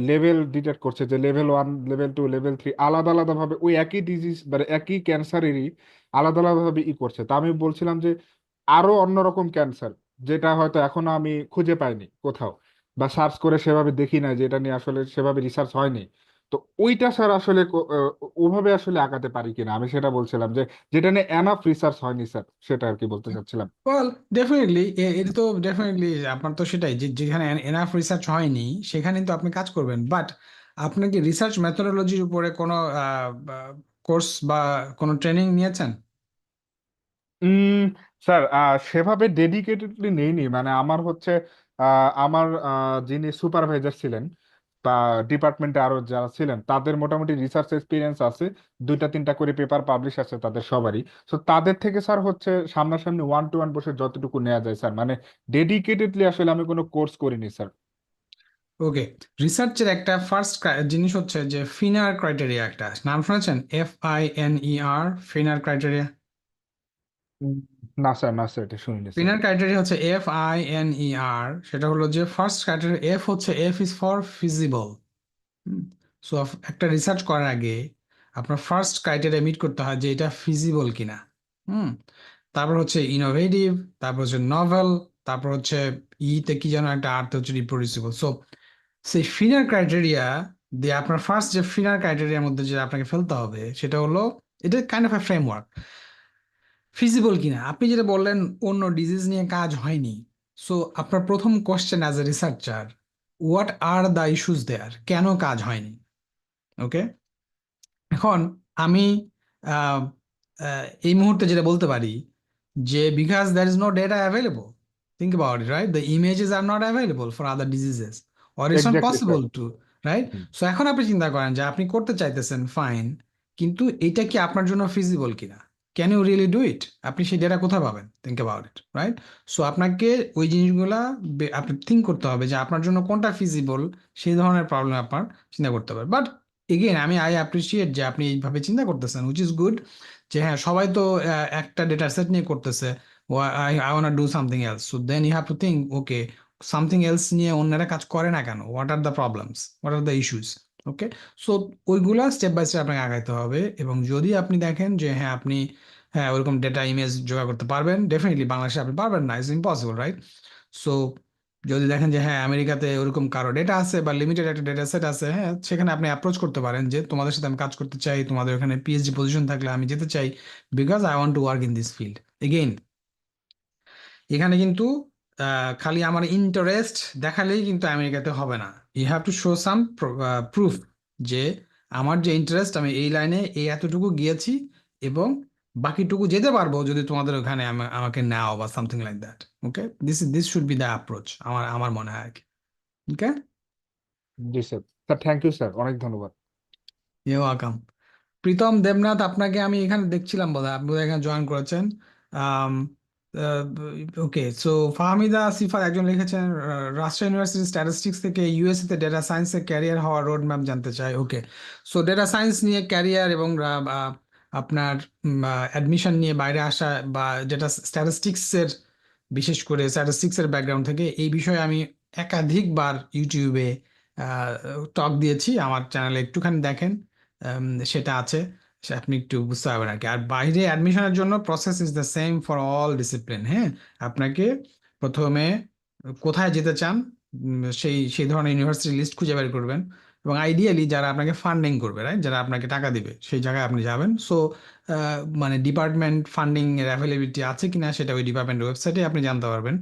লেভেল ডিটেক্ট করছে, যে লেভেল 1, লেভেল 2, লেভেল 3 আলাদা আলাদা ভাবে ওই একই ডিজিজ, মানে একই ক্যান্সারেরই আলাদা আলাদা ভাবে করছে। তা আমি বলছিলাম যে আরো অন্যরকম ক্যান্সার, যেটা হয়তো এখনো আমি খুঁজে পাইনি কোথাও, বা সার্চ করে সেভাবে দেখি না, যেটা নিয়ে আসলে সেভাবে রিসার্চ হয়নি। তো ওইটা স্যার আসলে ওভাবে আসলে আগাতে পারি কিনা, আমি সেটা বলছিলাম, যে যেটা নিয়ে এনাফ রিসার্চ হয়নি স্যার, সেটা আর কি বলতে চাচ্ছিলাম। ওয়েল ডেফিনেটলি, এটা তো ডেফিনেটলি আপনার তো সেটাই, যেখানে এনাফ রিসার্চ হয়নি সেখানে তো আপনি কাজ করবেন, বাট আপনার কি রিসার্চ মেথোডোলজির উপরে কোনো কোর্স বা কোনো ট্রেনিং নিয়েছেন? উম স্যার সেভাবে ডেডিকেটেডলি নেইনি, মানে আমার হচ্ছে আমার যিনি সুপারভাইজার ছিলেন বা ডিপার্টমেন্টে আরো যারা ছিলেন তাদের মোটামুটি রিসার্চ এক্সপিরিয়েন্স আছে, 2টা 3টা করে পেপার পাবলিশ আছে তাদের সবারই। তো তাদের থেকে স্যার হচ্ছে সামনাসামনি 1 to 1 বসে যতটুকু নেওয়া যায় স্যার, মানে ডেডিকেটেডলি আসলে আমি কোনো কোর্স করিনি স্যার। ওকে, রিসার্চের একটা ফার্স্ট জিনিস হচ্ছে যে ফিনার ক্রাইটেরিয়া, একটা নাম শুনেছেন? FINER, ফিনার criteria. উম, না স্যার, না স্যার, এটা শুনিনি স্যার। ফিনার ক্রাইটেরিয়া হচ্ছে FINER, সেটা হলো যে ফার্স্ট ক্রাইটেরিয়া এফ হচ্ছে F is for feasible. So একটা রিসার্চ করার আগে আপনার ফার্স্ট ক্রাইটেরিয়া মিট করতে হয় যে এটা ফিজিবল কিনা। হুম তারপর হচ্ছে ইনোভেটিভ, তারপর হচ্ছে নভেল, তারপর হচ্ছে ইতে কি যেন একটা আর্থ হচ্ছে রিপ্রোডিউসিবল। সো সেই ফিনার ক্রাইটেরিয়া দিয়ে আপনার ফার্স্ট যে ফিনার ক্রাইটেরিয়ার মধ্যে যে আপনাকে ফেলতে হবে সেটা হলো, এটা kind of A framework. Feasible কিনা, আপনি যেটা বললেন অন্য ডিজিজ নিয়ে কাজ হয়নি, সো আপনার প্রথম question as a researcher, what are the issues there, কেন কাজ হয়নি? ওকে, এখন আমি আহ, এই মুহূর্তে যেটা বলতে পারি যে because there is no data available, think about it, right? The images are not available for other diseases, or it's not exactly sir. Possible to, right? So এখন আপনি চিন্তা করেন যে আপনি করতে চাইতেছেন, ফাইন, কিন্তু এটা কি আপনার জন্য ফিজিবল কিনা? Can you really do it? আপনি সেই ডেটা কোথায় পাবেন? Think about it, right? So আপনাকে ওই জিনিসগুলা আপনি থিঙ্ক করতে হবে যে আপনার জন্য কোনটা ফিজিবল, সেই ধরনের প্রবলেম আপনার চিন্তা করতে হবে। বাট এগেন আমি আই অ্যাপ্রিসিয়েট যে আপনি এইভাবে চিন্তা করতেছেন, উইচ ইজ গুড। যে হ্যাঁ, সবাই তো একটা ডেটা সেট নিয়ে করতেছে, I want do something else, so then you have to think, okay, something else নিয়ে অন্যরা কাজ করে না কেন? What are the problems, what are the issues? Okay, so ওইগুলা স্টেপ বাই স্টেপ আপনাকে আগাইতে হবে। এবং যদি আপনি দেখেন যে হ্যাঁ আপনি হ্যাঁ ওইরকম ডেটা ইমেজ জোগাড় করতে পারবেন, ডেফিনেটলি বাংলাদেশে আপনি পারবেন না, ইটস ইম্পসিবল, রাইট? সো যদি দেখেন যে হ্যাঁ আমেরিকাতে ওরকম কারো ডেটা আছে বা লিমিটেড একটা ডেটা সেট আছে, হ্যাঁ সেখানে আপনি অ্যাপ্রোচ করতে পারেন যে তোমাদের সাথে আমি কাজ করতে চাই, তোমাদের ওখানে PhD পজিশন থাকলে আমি যেতে চাই, because I want to work in this field. Again এখানে কিন্তু খালি আমার ইন্টারেস্ট দেখালেই কিন্তু আমেরিকাতে হবে না, you have to show some proof যে আমার যে ইন্টারেস্ট, আমি এই লাইনে এই এতটুকু গিয়েছি এবং বাকিটুকু যেতে পারবো যদি তোমাদের ওখানে আমাকে নাও বা something like that. Okay, this should be the approach, আমার আমার মনে হয় আর কি। ওকে, জি sir. Sir thank you sir, অনেক ধন্যবাদ। You welcome. প্রীতম দেবনাথ, আপনাকে আমি এখানে দেখছিলাম, বোধহয় আপনি বোধহয় এখানে জয়েন করেছেন। ওকে, সো ফাহমিদা সিফাত একজন লিখেছেন, রাজশাহী ইউনিভার্সিটি স্ট্যাটিস্টিক্স থেকে ইউএসএ তে ডেটা সায়েন্সে ক্যারিয়ার হওয়ার রোড ম্যাপ জানতে চাই। ওকে, সো ডেটা সায়েন্স নিয়ে ক্যারিয়ার এবং আপনার অ্যাডমিশন নিয়ে বাইরে আসা বা যেটা স্ট্যাটিস্টিক্সের, বিশেষ করে স্ট্যাটিস্টিক্সের ব্যাকগ্রাউন্ড থেকে, এই বিষয়ে আমি একাধিকবার ইউটিউবে টক দিয়েছি, আমার চ্যানেলে একটুখানি দেখেন, সেটা আছে, সে আপনি একটু বুঝতে পারবেন আর কি। আর বাইরে অ্যাডমিশনের জন্য process is the same for all discipline. হ্যাঁ, আপনাকে প্রথমে কোথায় যেতে চান সেই সেই ধরনের ইউনিভার্সিটি লিস্ট খুঁজে বের করবেন, এবং আইডিয়ালি যারা আপনাকে ফান্ডিং করবে, রাইট, যারা আপনাকে টাকা দিবে, সেই জায়গায় আপনি যাবেন। সো মানে ডিপার্টমেন্ট ফান্ডিং এর অ্যাভেলেবিলিটি আছে কিনা সেটা ওই ডিপার্টমেন্টের ওয়েবসাইটে আপনি জানতে পারবেন।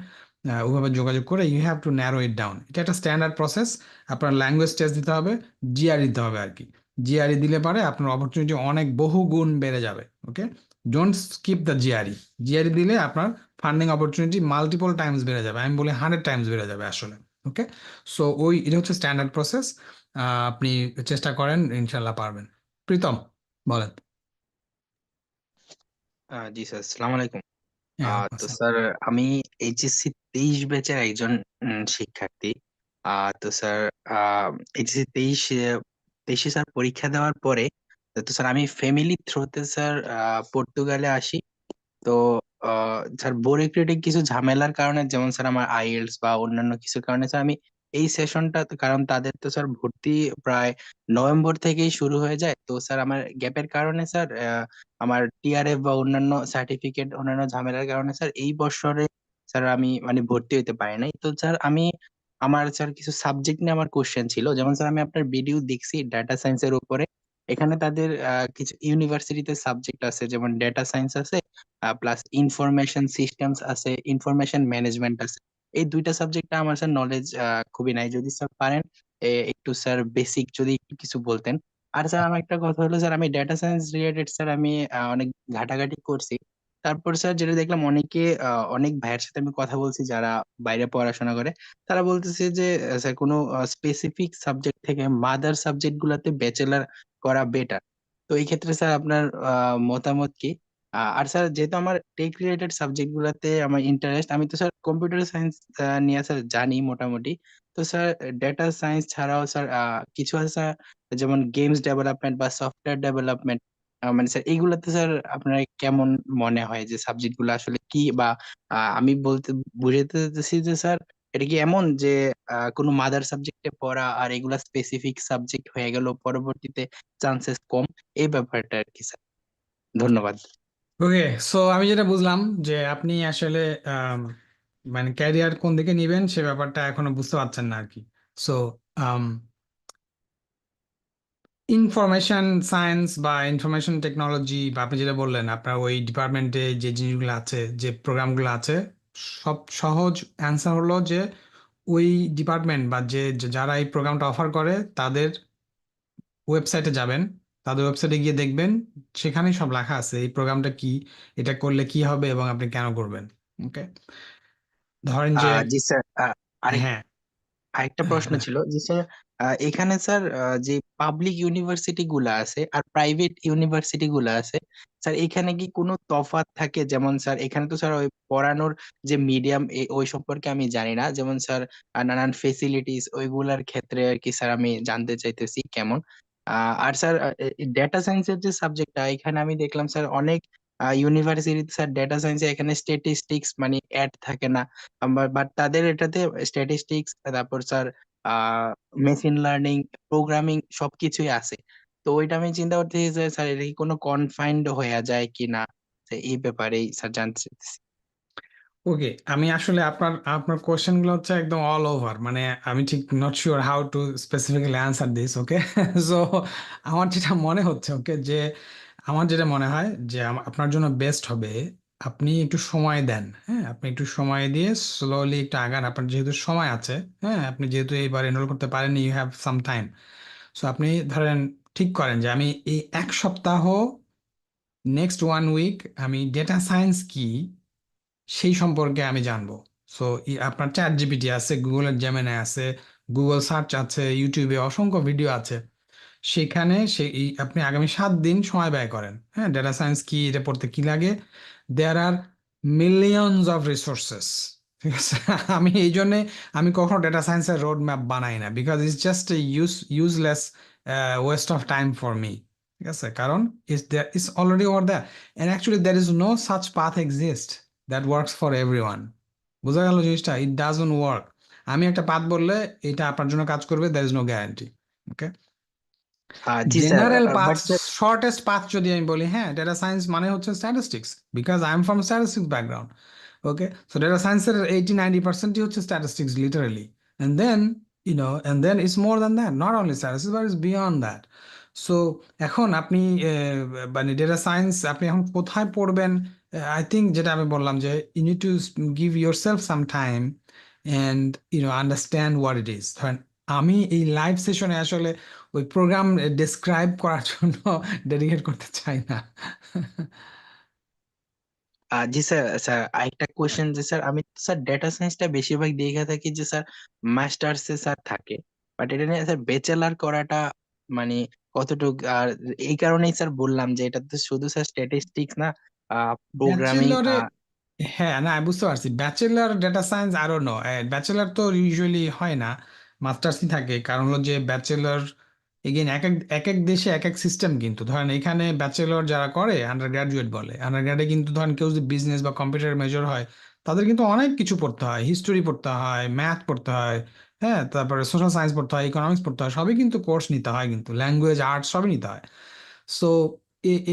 ওইভাবে যোগাযোগ করে you have to narrow it down, এটা একটা স্ট্যান্ডার্ড প্রসেস। আপনার ল্যাঙ্গুয়েজ টেস্ট দিতে হবে, GRE দিতে হবে আর কি। GRE দিলে পারে আপনার অপরচুনিটি অনেক বহু গুণ বেড়ে যাবে। Okay, don't skip the GRE। GRE দিলে আপনার ফান্ডিং অপরচুনিটি মাল্টিপল টাইমস বেড়ে যাবে, আমি বলি 100 টাইমস বেড়ে যাবে আসলে। ওকে, সো ওই এটা হচ্ছে স্ট্যান্ডার্ড প্রসেস, আপনি চেষ্টা করেন, ইনশাল্লাহ পারবেন। প্রীতম বলেন। জি স্যার, আসসালামু আলাইকুম। হ্যাঁ, তো স্যার, আমি এইচএসসি 23 ব্যাচের একজন শিক্ষার্থী। তো স্যার, এইচএসসি 23 স্যার পরীক্ষা দেওয়ার পরে তো স্যার আমি ফ্যামিলি থ্রুতে স্যার পর্তুগালে আসি। তো স্যার বুরিক্রেটিক কিছু ঝামেলার কারণে, যেমন স্যার আমার আইএলটিএস বা অন্যান্য কিছু কারণে স্যার আমি এই সেশনটা, কারণ তাদের তো স্যার ভর্তি প্রায় নভেম্বর থেকেই শুরু হয়ে যায়, তো স্যার আমার গ্যাপের কারণে স্যার আমার টিআরএফ বা অন্যান্য সার্টিফিকেট, অন্যান্য ঝামেলার কারণে স্যার এই বছরে স্যার আমি মানে ভর্তি হতে পারি নাই। তো স্যার আমি আমার স্যার কিছু সাবজেক্ট নিয়ে আমার কোশ্চেন ছিল, যেমন স্যার আমি আপনার ভিডিও দেখছি ডাটা সায়েন্সের উপরে। এখানে তাদের কিছু ইউনিভার্সিটিতে সাবজেক্ট আছে, যেমন ডেটা সায়েন্স আছে, প্লাস ইনফরমেশন সিস্টেমস আছে, ইনফরমেশন ম্যানেজমেন্ট আছে। এই 2টা সাবজেক্টে আমার স্যার নলেজ খুবই নাই। যদি স্যার পারেন একটু স্যার বেসিক যদি একটু কিছু বলতেন, আর স্যার আমার একটা কথা হলো স্যার, আমি ডেটা সায়েন্স রিলেটেড স্যার আমি অনেক ঘাটাঘাটি করছি। তারপর স্যার যেটা দেখলাম অনেকে অনেক ভাইয়ের সাথে আমি কথা বলছি যারা বাইরে পড়াশোনা করে, তারা বলতেছে যে স্যার কোনো স্পেসিফিক সাবজেক্ট থেকে মাদার সাবজেক্ট গুলাতে ব্যাচেলার করা বেটার। তো এই ক্ষেত্রে স্যার আপনার মতামত কি? আর স্যার যেহেতু আমার টেক রিলেটেড সাবজেক্ট গুলাতে আমার ইন্টারেস্ট, আমি তো স্যার কম্পিউটার সায়েন্স নিয়ে স্যার জানি মোটামুটি। তো স্যার ডেটা সায়েন্স ছাড়াও স্যার কিছু আছে স্যার, যেমন গেমস ডেভেলপমেন্ট বা সফটওয়্যার ডেভেলপমেন্ট, মানে স্যার এইগুলাতে স্যার আপনার কেমন মনে হয় যে সাবজেক্ট গুলো আসলে কি? বা আমি বলতে বুঝাতে চাইতেছি যে স্যার এটা কি এমন যে কোনো মাদার সাবজেক্টে পড়া আর এগুলা স্পেসিফিক সাবজেক্ট হয়ে গেল পরবর্তীতে চান্সেস কম, এই ব্যাপারটা আর কি স্যার। ধন্যবাদ। ওকে, সো আমি যেটা বুঝলাম যে আপনি আসলে আম, মানে ক্যারিয়ার কোন দিকে নিবেন সে ব্যাপারটা এখনো বুঝতে পারছেন না আর কি। সো ইনফরমেশন সায়েন্স বা ইনফরমেশন টেকনোলজি বা আপনি যেটা বললেন আপনার ওই ডিপার্টমেন্টে যে জিনিসগুলো আছে, যে প্রোগ্রামগুলো আছে, সব সহজ অ্যান্সার হলো যে ওই ডিপার্টমেন্ট বা যারা এই প্রোগ্রামটা অফার করে তাদের ওয়েবসাইটে যাবেন, তাদের ওয়েবসাইটে গিয়ে দেখবেন সেখানেই সব লেখা আছে এই প্রোগ্রামটা কি, এটা করলে কি হবে এবং আপনি কেন করবেন। ওকে, ধরেন যে জি স্যার, আরেক হ্যাঁ, আরেকটা প্রশ্ন ছিল যে স্যার, এখানে স্যার যে পাবলিক ইউনিভার্সিটি গুলা আছে আর প্রাইভেট ইউনিভার্সিটি গুলা আছে, স্যার এখানে কি কোনো তফাৎ থাকে? যেমন স্যার এখানে তো স্যার ওই পড়ানোর যে মিডিয়াম ওই সম্পর্কে আমি জানি না, যেমন স্যার নানান ফেসিলিটিস ওইগুলার ক্ষেত্রে আর কি স্যার আমি জানতে চাইতেছি কেমন। আর স্যার ডেটা সায়েন্সের যে সাবজেক্টটা এখানে আমি দেখলাম স্যার অনেক ইউনিভার্সিটিতে স্যার ডেটা সায়েন্সে এখানে স্ট্যাটিস্টিক্স মানে অ্যাড থাকে না, বাট তাদের এটাতে স্ট্যাটিস্টিক্স, তারপর স্যার মেশিন লার্নিং, প্রোগ্রামিং সবকিছুই আছে। তো ওইটা আমি চিন্তা করতেছি যে স্যার এটা কি কোনো কনফাইন্ড হয়ে যায় কিনা, তো এই ব্যাপারেই স্যার জানতে চাইতেছি। ওকে, আমি আসলে আপনার আপনার কোশ্চেন গুলো হচ্ছে একদম অল ওভার, মানে আমি ঠিক not sure how to specifically answer this. Okay, so আমার যেটা মনে হচ্ছে, ওকে, যে আমার যেটা মনে হয় যে আপনার জন্য বেস্ট হবে আপনি একটু সময় দেন। হ্যাঁ, আপনি একটু সময় দিয়ে স্লোলি একটু আগান, আপনার যেহেতু সময় আছে। হ্যাঁ, আপনি যেহেতু এইবার এনরোল করতে পারেন, you have some time. So আপনি ধরেন ঠিক করেন যে আমি এই এক সপ্তাহ, নেক্সট 1 উইক আমি ডেটা সায়েন্স কি সেই সম্পর্কে আমি জানবো। সো আপনার চ্যাট জিপিটি আছে, গুগলের জেমিনি আছে, গুগল সার্চ আছে, ইউটিউবে অসংখ্য ভিডিও আছে। সেখানে আপনি আগামী 7 দিন সময় ব্যয় করেন। হ্যাঁ, ডেটা সায়েন্স কি, এটা পড়তে কি লাগে, দেয়ার আর মিলিয়নস অফ রিসোর্সেস। ঠিক আছে, আমি এই জন্যে আমি কখনো ডেটা সায়েন্সের রোড ম্যাপ বানাই না, because it's just a useless waste of time for me. ঠিক আছে, কারণ it's already over there, and actually there is no such path exist that works for everyone. বোঝা গেল জিনিসটা? It doesn't work. আমি একটা পাথ বললে এটা আপনার জন্য কাজ করবে, there is no guarantee. Okay, জি sir, general path, but sir shortest path যদি আমি বলি, হ্যাঁ, ডেটা সায়েন্স মানে হচ্ছে statistics, because I am from statistics background. Okay, so data সায়েন্সের 80-90%ই হচ্ছে statistics literally, and then and then it's more than that, not only statistics but it's beyond that. So এখন আপনি মানে ডেটা সায়েন্স আপনি এখন কোথায় পড়বেন? আই থিঙ্ক যেটা আমি বললাম যে you need to give your self some time and understand what it is. ধরেন আমি এই লাইভ সেশনে আসলে ওই প্রোগ্রাম ডেসক্রাইব করার জন্য ডেডিকেট করতে চাই না। জি স্যার, স্যার আরেকটা কোশ্চেন যে স্যার আমি তো স্যার ডেটা সায়েন্সটা বেশিরভাগ দেখে থাকি যে স্যার মাস্টার্সে স্যার থাকে, বাট এটা নিয়ে স্যার ব্যাচেলার করাটা মানে কতটুকু? আর এই কারণেই স্যার বললাম যে এটা তো শুধু স্যার স্ট্যাটিস্টিক্স না, প্রোগ্রামিং। ব্যাচেলরে, হ্যাঁ, না, আমি বুঝতে পারছি। ব্যাচেলার ডেটা সায়েন্স আরো নো, ব্যাচেলার তো ইউজুয়ালি হয় না, মাস্টার্সই থাকে। কারণ হলো যে ব্যাচেলর এগেইন এক এক এক এক দেশে এক এক সিস্টেম। কিন্তু ধরেন এখানে ব্যাচেলর যারা করে আন্ডার গ্রাজুয়েট বলে, আন্ডার গ্রাডে কিন্তু ধরেন কেউ যদি বিজনেস বা কম্পিউটার মেজর হয়, তাদের কিন্তু অনেক কিছু পড়তে হয়, হিস্টোরি পড়তে হয়, ম্যাথ পড়তে হয়, হ্যাঁ, তারপরে সোশ্যাল সায়েন্স পড়তে হয়, ইকোনমিক্স পড়তে হয়, সবই কিন্তু কোর্স নিতে হয়, কিন্তু ল্যাঙ্গুয়েজ, আর্টস সবই নিতে হয়। সো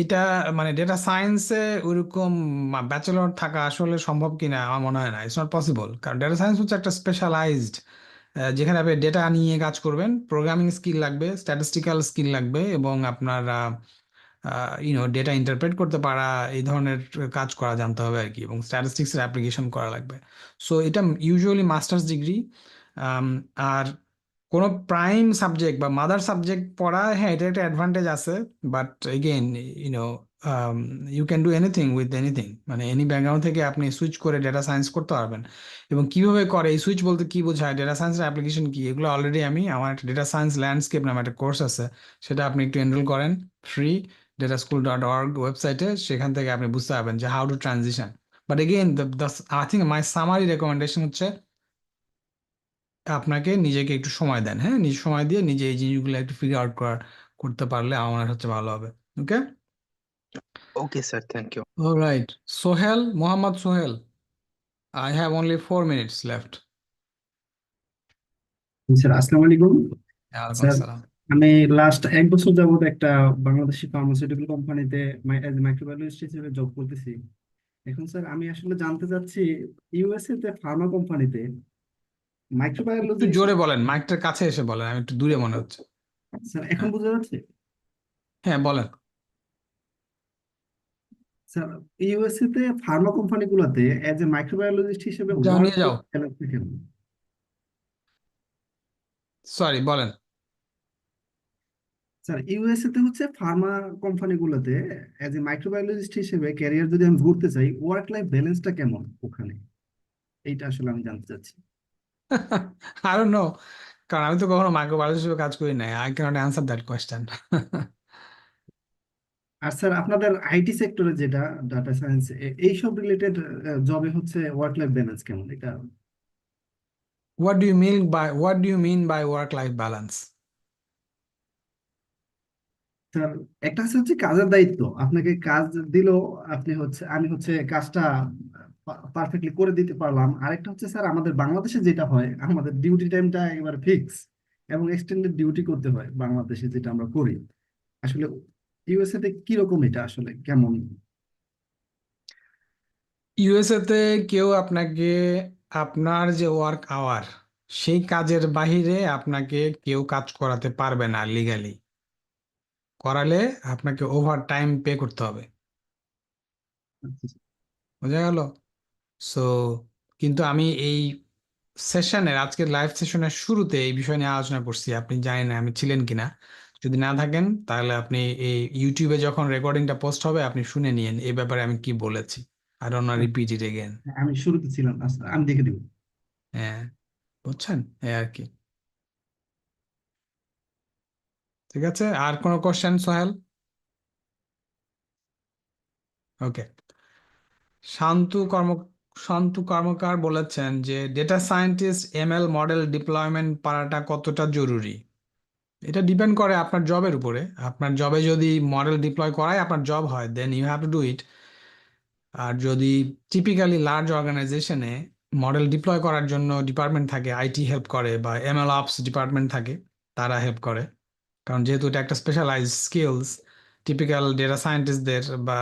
এটা মানে ডেটা সায়েন্সে ওইরকম ব্যাচেলর থাকা আসলে সম্ভব কিনা আমার মনে হয় না, ইটস নট পসিবল। কারণ ডেটা সায়েন্স হচ্ছে একটা স্পেশালাইজড, যেখানে আপনি ডেটা নিয়ে কাজ করবেন, প্রোগ্রামিং স্কিল লাগবে, স্ট্যাটিস্টিক্যাল স্কিল লাগবে, এবং আপনার ডেটা ইন্টারপ্রেট করতে পারা, এই ধরনের কাজ করা জানতে হবে আর কি, এবং স্ট্যাটিস্টিক্সের অ্যাপ্লিকেশন করা লাগবে। সো এটা ইউজুয়ালি মাস্টার্স ডিগ্রি। আর কোনো প্রাইম সাবজেক্ট বা মাদার সাবজেক্ট পড়া, হ্যাঁ এটা একটা অ্যাডভান্টেজ আছে, but again you know you can do anything with anything, মানে এনি ব্যাকগ্রাউন্ড থেকে আপনি সুইচ করে ডেটা সায়েন্স করতে পারবেন। এবং কিভাবে করে, এই সুইচ বলতে কি বোঝায়, ডেটা সায়েন্সের অ্যাপ্লিকেশন কি, এগুলো অলরেডি আমার একটা ডেটা সায়েন্স ল্যান্ডস্কেপ নামে একটা কোর্স আছে, সেটা আপনি একটু এনরোল করেন ফ্রি, dataschool.org ওয়েবসাইটে, সেখান থেকে আপনি বুঝতে পারবেন যে how two transition. But again I think my summary recommendation হচ্ছে আপনাকে নিজেকে একটু সময় দেন, হ্যাঁ নিজে সময় দিয়ে নিজে এই জিনিসগুলো একটু ফিগার আউট করতে পারলে আমার মনে হচ্ছে ভালো হবে। Okay, okay sir, thank you. Alright. Sohel, Mohammad Sohel, I have only 4 minutes left. Sir আসসালামু আলাইকুম। ওয়ালাইকুম স্যার আসসালাম। আমি লাস্ট 1 বছর যাবত একটা বাংলাদেশি ফার্মাসিউটিক্যাল কোম্পানিতে মাইক্রোবায়োলজিস্ট হিসেবে জব করতেছি। এখন স্যার আমি আসলে জানতে চাচ্ছি, ইউএসএ তে ফার্মা কোম্পানিতে একটু মাইক্রোবায়োলজি। জোরে বলেন, মাইকটার কাছে এসে বলেন, আমি একটু দূরে মনে হচ্ছে। স্যার এখন হ্যাঁ, বোঝা যাচ্ছে? হ্যাঁ বলেন। স্যার ইউএসএ তে ফার্মা কোম্পানিগুলোতে এজ এ মাইক্রোবায়োলজিস্ট হিসেবে যাও ওয়ার্ক নিয়ে যাও, কেমন? সরি বলেন। স্যার ইউএসএ তে হচ্ছে ফার্মা কোম্পানিগুলোতে এজ এ মাইক্রোবায়োলজিস্ট হিসেবে ক্যারিয়ার যদি আমি ঘুরতে চাই, ওয়ার্ক লাইফ ব্যালেন্সটা কেমন ওখানে, এইটা আসলে আমি জানতে চাচ্ছি। আই ডোন্ট নো, কারণ আমি তো কখনো মাইক্রোবায়োলজি হিসেবে কাজ করি নাই, I can't answer that question. আর স্যার আপনাদের আইটি সেক্টরে যেটা ডাটা সায়েন্স এইসব রিলেটেড জবে হচ্ছে ওয়ার্ক লাইফ ব্যালেন্স কেমন এটা? What do you mean by work-life balance? Sir একটা হচ্ছে কাজের দায়িত্ব, আপনাকে কাজ দিল, আপনি হচ্ছে আমি হচ্ছে কাজটা পারফেক্টলি করে দিতে পারলাম। আরেকটা হচ্ছে স্যার আমাদের বাংলাদেশে যেটা হয়, আমাদের ডিউটি টাইমটা একেবারে ফিক্স এবং এক্সটেন্ডেড ডিউটি করতে হয় বাংলাদেশে যেটা আমরা করি। আসলে ইউএসএ তে কিরকম, এটা আসলে কেমন? ইউএসএ তে কেউ আপনাকে আপনার যে ওয়ার্ক আওয়ার, সেই কাজের বাহিরে আপনাকে কেউ কাজ করাতে পারবে না লিগ্যালি। করালে আপনাকে ওভার টাইম পে করতে হবে। বোঝা গেল? সো কিন্তু আমি এই সেশনের, আজকের লাইভ সেশনের শুরুতে এই বিষয় নিয়ে আলোচনা করছি, আপনি জানেন না আমি ছিলেন কিনা। যদি না থাকেন তাহলে আপনি এই ইউটিউবে যখন রেকর্ডিংটা পোস্ট হবে আপনি শুনে নিন এই ব্যাপারে আমি কি বলেছি। I don't repeat it again. আমি শুরুতে ছিলাম, আচ্ছা, আমি দেখে দিব। হ্যাঁ, বুঝছেন, এই আর কি। ঠিক আছে, আর কোনো কোশ্চেন সোহেল? ওকে। শান্তু কর্ম শান্তু কর্মকার বলেছেন যে data scientist ML model deployment পারাটা কতটা জরুরি। এটা ডিপেন্ড করে আপনার জবের উপরে। আপনার জবে যদি মডেল ডিপ্লয় করাই আপনার জব হয়, then you have to do it. আর যদি টিপিক্যালি লার্জ অর্গানাইজেশনে মডেল ডিপ্লয় করার জন্য ডিপার্টমেন্ট থাকে, আইটি হেল্প করে, বা এমএল অপস ডিপার্টমেন্ট থাকে, তারা হেল্প করে। কারণ যেহেতু এটা একটা স্পেশালাইজ স্কিলস, টিপিক্যাল ডেটা সায়েন্টিস্টদের বা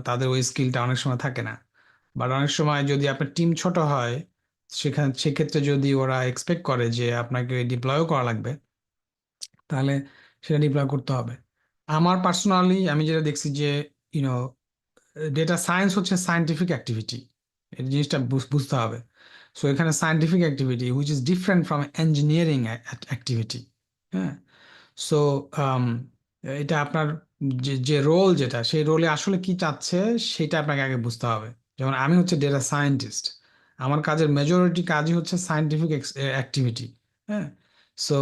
তাদের ওই স্কিলটা অনেক সময় থাকে না। বাট অনেক সময় যদি আপনার টিম ছোট হয়, সেক্ষেত্রে যদি ওরা এক্সপেক্ট করে যে আপনাকে ডিপ্লয়ও করা লাগবে, তাহলে সেটা ডিপ্লয় করতে হবে। আমার পার্সোনালি আমি যেটা দেখছি যে ইউনো ডেটা সায়েন্স হচ্ছে সায়েন্টিফিক অ্যাক্টিভিটি, এই জিনিসটা বুঝতে হবে। সো এখানে scientific activity which is different from engineering activity. হ্যাঁ, সো এটা আপনার যে যে রোল, যেটা সেই রোলে আসলে কি চাচ্ছে সেটা আপনাকে আগে বুঝতে হবে। যেমন আমি হচ্ছে ডেটা সায়েন্টিস্ট, আমার কাজের মেজরিটি কাজই হচ্ছে সায়েন্টিফিক অ্যাক্টিভিটি। হ্যাঁ, সো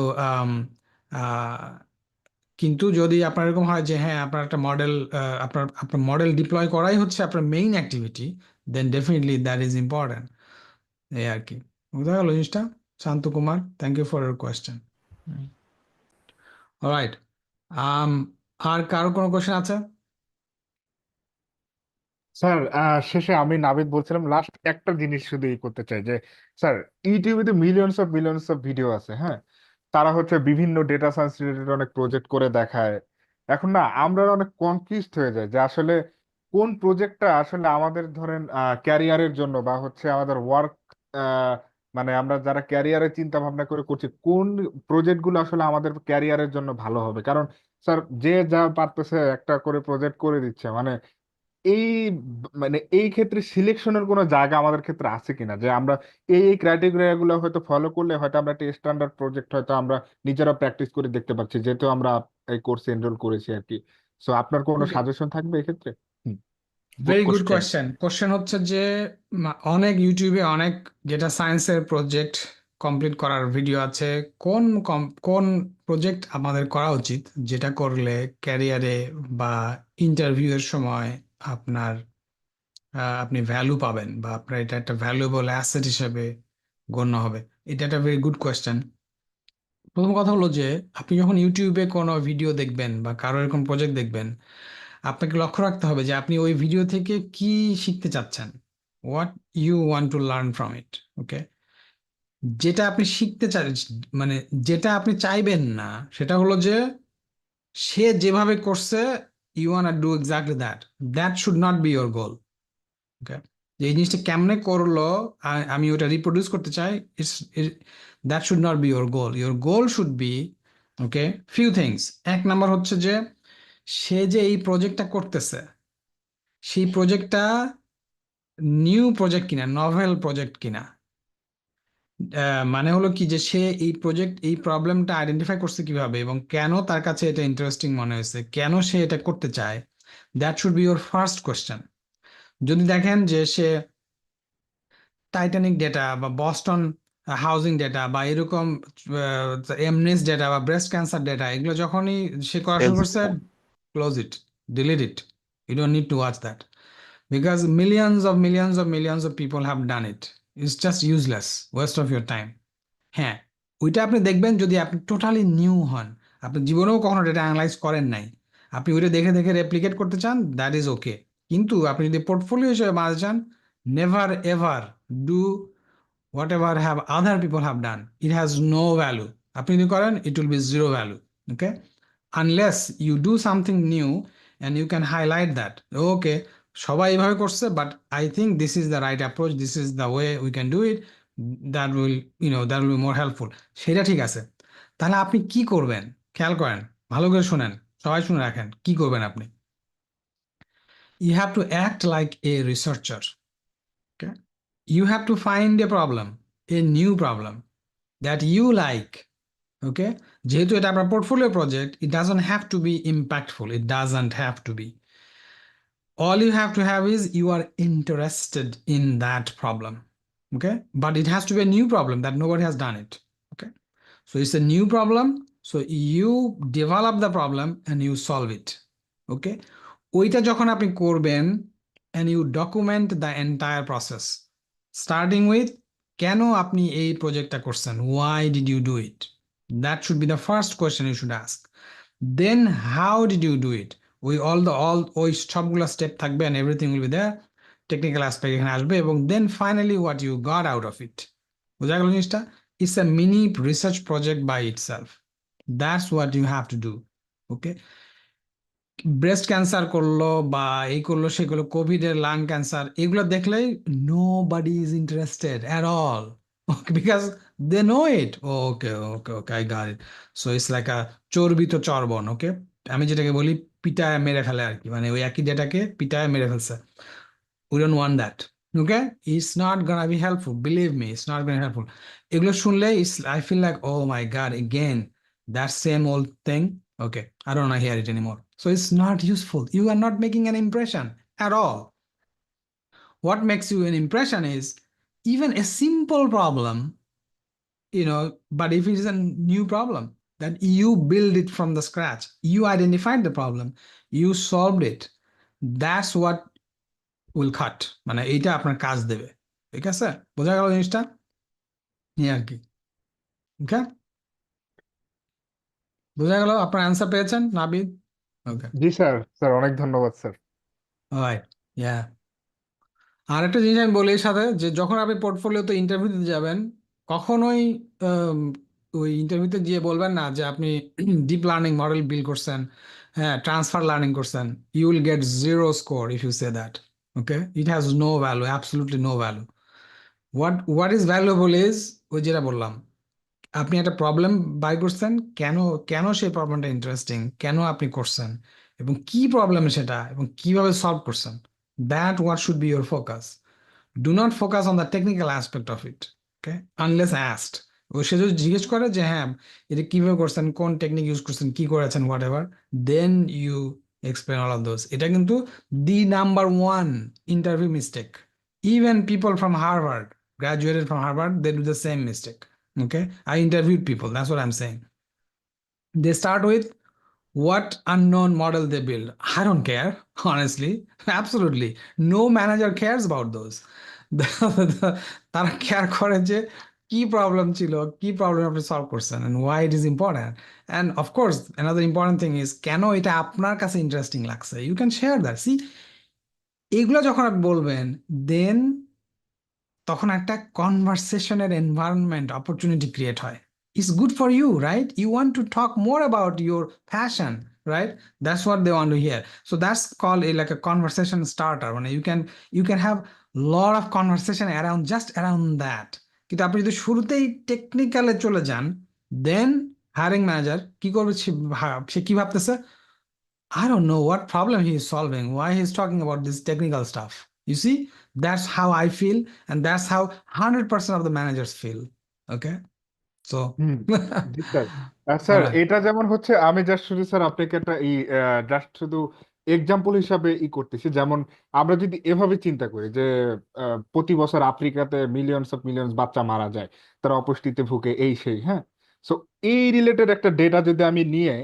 কিন্তু যদি আপনার এরকম হয় যে হ্যাঁ আপনার একটা মডেল, আপনার আপনার মডেল ডিপ্লয় করাই হচ্ছে আপনার main activity, then definitely that is important. এই আর কি, বুঝা গেল জিনিসটা। Shanto Kumar, thank you for your question. Alright, আর কারো কোনো কোয়েশ্চেন আছে? স্যার শেষে আমি নাবিদ বলছিলাম, লাস্ট একটা জিনিস শুধু করতে চাই যে স্যার, ইউটিউবে তো মিলিয়নস অফ ভিডিও আছে, হ্যাঁ, তারা হচ্ছে বিভিন্ন ডেটা সায়েন্স রিলেটেড অনেক প্রজেক্ট করে দেখায়। এখন না আমরা অনেক কনফিউজড হয়ে যায় যে আসলে কোন প্রজেক্টটা আসলে আমাদের ধরেন ক্যারিয়ারের জন্য বা হচ্ছে আমাদের ওয়ার্ক, মানে আমরা যারা ক্যারিয়ারের চিন্তা ভাবনা করে করছি, কোন প্রজেক্ট গুলো আসলে আমাদের ক্যারিয়ারের জন্য ভালো হবে। কারণ স্যার যে যা পারতেছে একটা করে প্রজেক্ট করে দিচ্ছে, মানে এই মানে এই ক্ষেত্রে সিলেকশনের কোনো জায়গা আমাদের ক্ষেত্রে আছে কিনা, যে আমরা এই ক্রাইটেরিয়া গুলো হয়তো ফলো করলে হয়তো আমরা একটা স্ট্যান্ডার্ড প্রজেক্ট হয়তো আমরা নিজেরা প্র্যাকটিস করে দেখতে পাচ্ছি, যেহেতু আমরা এই কোর্সে এনরোল করেছি আর কি। সো আপনার কোনো সাজেশন থাকবে এক্ষেত্রে? Hmm. Good very good question. Question. Question হচ্ছে যে অনেক ইউটিউবে অনেক যেটা সায়েন্সের প্রজেক্ট কমপ্লিট করার ভিডিও আছে। কোন প্রজেক্ট আমাদের করা উচিত, যেটা করলে ক্যারিয়ারে বা ইন্টারভিউ এর সময় আপনার আপনি ভ্যালু পাবেন বা আপনার এটা একটা ভ্যালুয়েবল অ্যাসেট হিসেবে গণ্য হবে। এটা একটা ভেরি গুড কোয়েশ্চেন। প্রথম কথা হলো যে আপনি যখন ইউটিউবে কোনো ভিডিও দেখবেন বা কারো এরকম প্রজেক্ট দেখবেন, আপনাকে লক্ষ্য রাখতে হবে যে আপনি ওই ভিডিও থেকে কি শিখতে চাচ্ছেন, what you want to learn from it. Okay, যেটা আপনি শিখতে চাই, মানে যেটা আপনি চাইবেন না সেটা হলো যে সে যেভাবে করছে you want do exactly that. That should not be your goal. Okay, যে এই জিনিসটা কেমনে করলো আমি ওটা রিপ্রোডিউস করতে চাই, it's that should not be your goal. Your goal should be, okay, few things. এক নাম্বার হচ্ছে যে সে যে এই প্রজেক্টটা করতেছে, সেই প্রজেক্টটা নিউ প্রজেক্ট কিনা, নভেল প্রজেক্ট কিনা। মানে হলো কি যে সে এই প্রবলেমটা আইডেন্টিফাই করছে কিভাবে এবং কেন তার কাছে এটা ইন্টারেস্টিং মনে হয়েছে, কেন সে এটা করতে চায়। That should be your first question. যদি দেখেন যে সে টাইটানিক ডেটা বা বস্টন হাউজিং ডেটা বা এরকম এমনেস ডেটা বা ব্রেস্ট ক্যান্সার ডেটা, এগুলো যখনই সে করা শুরু করছে, close it, delete it, you don't need to watch that, because millions of people have done it. It's just useless, waste of your time. হ্যাঁ, ওইটা আপনি দেখবেন যদি আপনি টোটালি নিউ হন, আপনি জীবনেও কখনো ডেটা অ্যানালাইজ করেন নাই, আপনি ওইটা দেখে দেখে রেপ্লিকেট করতে চান, দ্যাট ইজ ওকে। কিন্তু আপনি যদি পোর্টফোলিও হিসেবে বানাতে চান, never ever do whatever have other people have done. It has no value. আপনি যদি করেন, it will be zero value. Okay, unless you do something new and you can highlight that, okay সবাই এভাবে করছে, but I think this is the right approach, this is the way we can do it, that will that will be more helpful. সেটা ঠিক আছে। তাহলে আপনি কি করবেন, খেয়াল করেন, ভালো করে শুনেন, সবাই শুনে রাখেন কি করবেন আপনি। You have to act like a researcher. Okay, you have to find a problem, a new problem that you like. Okay, যেহেতু এটা আপনার portfolio project, it doesn't have to be impactful, it doesn't have to be. All you have to have is you are interested in that problem. Okay, but it has to be a new problem that nobody has done it. Okay, so it's a new problem, so you develop the problem and you solve it. Okay, ওইটা যখন আপনি করবেন and you document the entire process starting with কেন আপনি এই প্রজেক্টটা করছেন, why did you do it, that should be the first question you should ask. Then how did you do it, ওই all ওই সবগুলো স্টেপ থাকবে and everything will be there, technical aspect এখানে আসবে, এবং then finally what you got out of it। বোঝা গেল জিনিসটা? It's a mini research project by itself. That's what you have to do. Okay, breast cancer করলো বা এই করলো সে করলো, কোভিড এর লাং ক্যান্সার, এগুলো দেখলেই nobody is interested at all, because they know it. Okay okay okay, I got it. So it's like a চর্বিত চর্বণ। ওকে, আমি যেটাকে বলি পিটায় মেরে ফেলে আর কি, মানে ওই একই ডেটাকে পিটায় মেরে ফেলছে। We don't want that. Okay, it's not gonna be helpful, believe me, it's not gonna be helpful. এগুলো শুনলে I feel like, oh my god, again that same old thing. Okay, I don't want to hear it anymore. So it's not useful, you are not making an impression at all. What makes you an impression is even a simple problem, but if it is a new problem that you build it from the scratch, you identified the problem, you solved it, that's what will cut, মানে এইটা আপনার কাজ দেবে। ঠিক আছে, বোঝা গেল জিনিসটা? এই আর কি। ওকে, বোঝা গেল? আপনার অ্যান্সার পেয়েছেন নাবিদ? ওকে, জি স্যার, স্যার অনেক ধন্যবাদ স্যার। অলরাইট, ইয়া। আর একটা জিনিস আমি বলি এর সাথে, যে যখন আপনি পোর্টফোলিওতে ইন্টারভিউ দিতে যাবেন, কখনোই আম, ওই ইন্টারভিউতে গিয়ে বলবেন না যে আপনি ডিপ লার্নিং মডেল বিল্ড করছেন, হ্যাঁ ট্রান্সফার লার্নিং করছেন। You will get zero score if you say that. Okay, it has no value, absolutely no value. What is valuable is, ওই যেটা বললাম, আপনি একটা প্রবলেম বাই করছেন, কেন কেন সেই প্রবলেমটা ইন্টারেস্টিং, কেন আপনি করছেন এবং কি প্রবলেম সেটা এবং কিভাবে সলভ করছেন। That what should be your focus. Do not focus on the technical aspect of it, okay, unless asked. ও সে যদি জিজ্ঞেস করে যে হ্যাঁ এটা কিভাবে করছেন, কোন টেকনিক ইউজ করছেন, কি করেছেন, whatever, then you explain all of those. এটা কিন্তু the number one interview mistake. Even people from Harvard, graduated from Harvard, they do the same mistake. Okay, I interviewed people, that's what I'm saying. They start with what unknown model they build. I don't care, honestly. Absolutely no manager cares about those. তারা কেয়ার করে যে কি প্রবলেম ছিল, কি প্রবলেম আপনি সলভ করছেন, and why it is important. And of course another important thing is কেন এটা আপনার কাছে ইন্টারেস্টিং লাগছে, you can share that. See, এগুলো যখন আপনি বলবেন, দেন তখন একটা কনভারসেশনের এনভায়রনমেন্ট অপরচুনিটি ক্রিয়েট হয়। It's good for you, right? You want to talk more about your passion, right? That's what they want to hear. So that's call a like a conversation starter. মানে you can have lot of conversation around just around that. কিন্তু আপনি যদি শুরুতেই টেকনিক্যালে চলে যান, দেন হায়ারিং ম্যানেজার কি করবে, সে কি ভাবতেছে, I don't know what problem he is solving, why he's talking about this technical stuff. You see, that's how I feel, and that's how 100% of the managers feel. Okay, so hmm, G sir. all sir right. এটা যেমন হচ্ছে, আমি জাস্ট শুধু স্যার আপনাকে একটা জাস্ট শুধু এক্সাম্পল হিসাবে করতেছি। যেমন আমরা যদি এভাবে চিন্তা করি যে প্রতি বছর আফ্রিকাতে মিলিয়নস বাচ্চা মারা যায়, তারা অপুষ্টিতে ভুগে, এই সেই, হ্যাঁ। সো এই রিলেটেড একটা ডেটা যদি আমি নিয়ে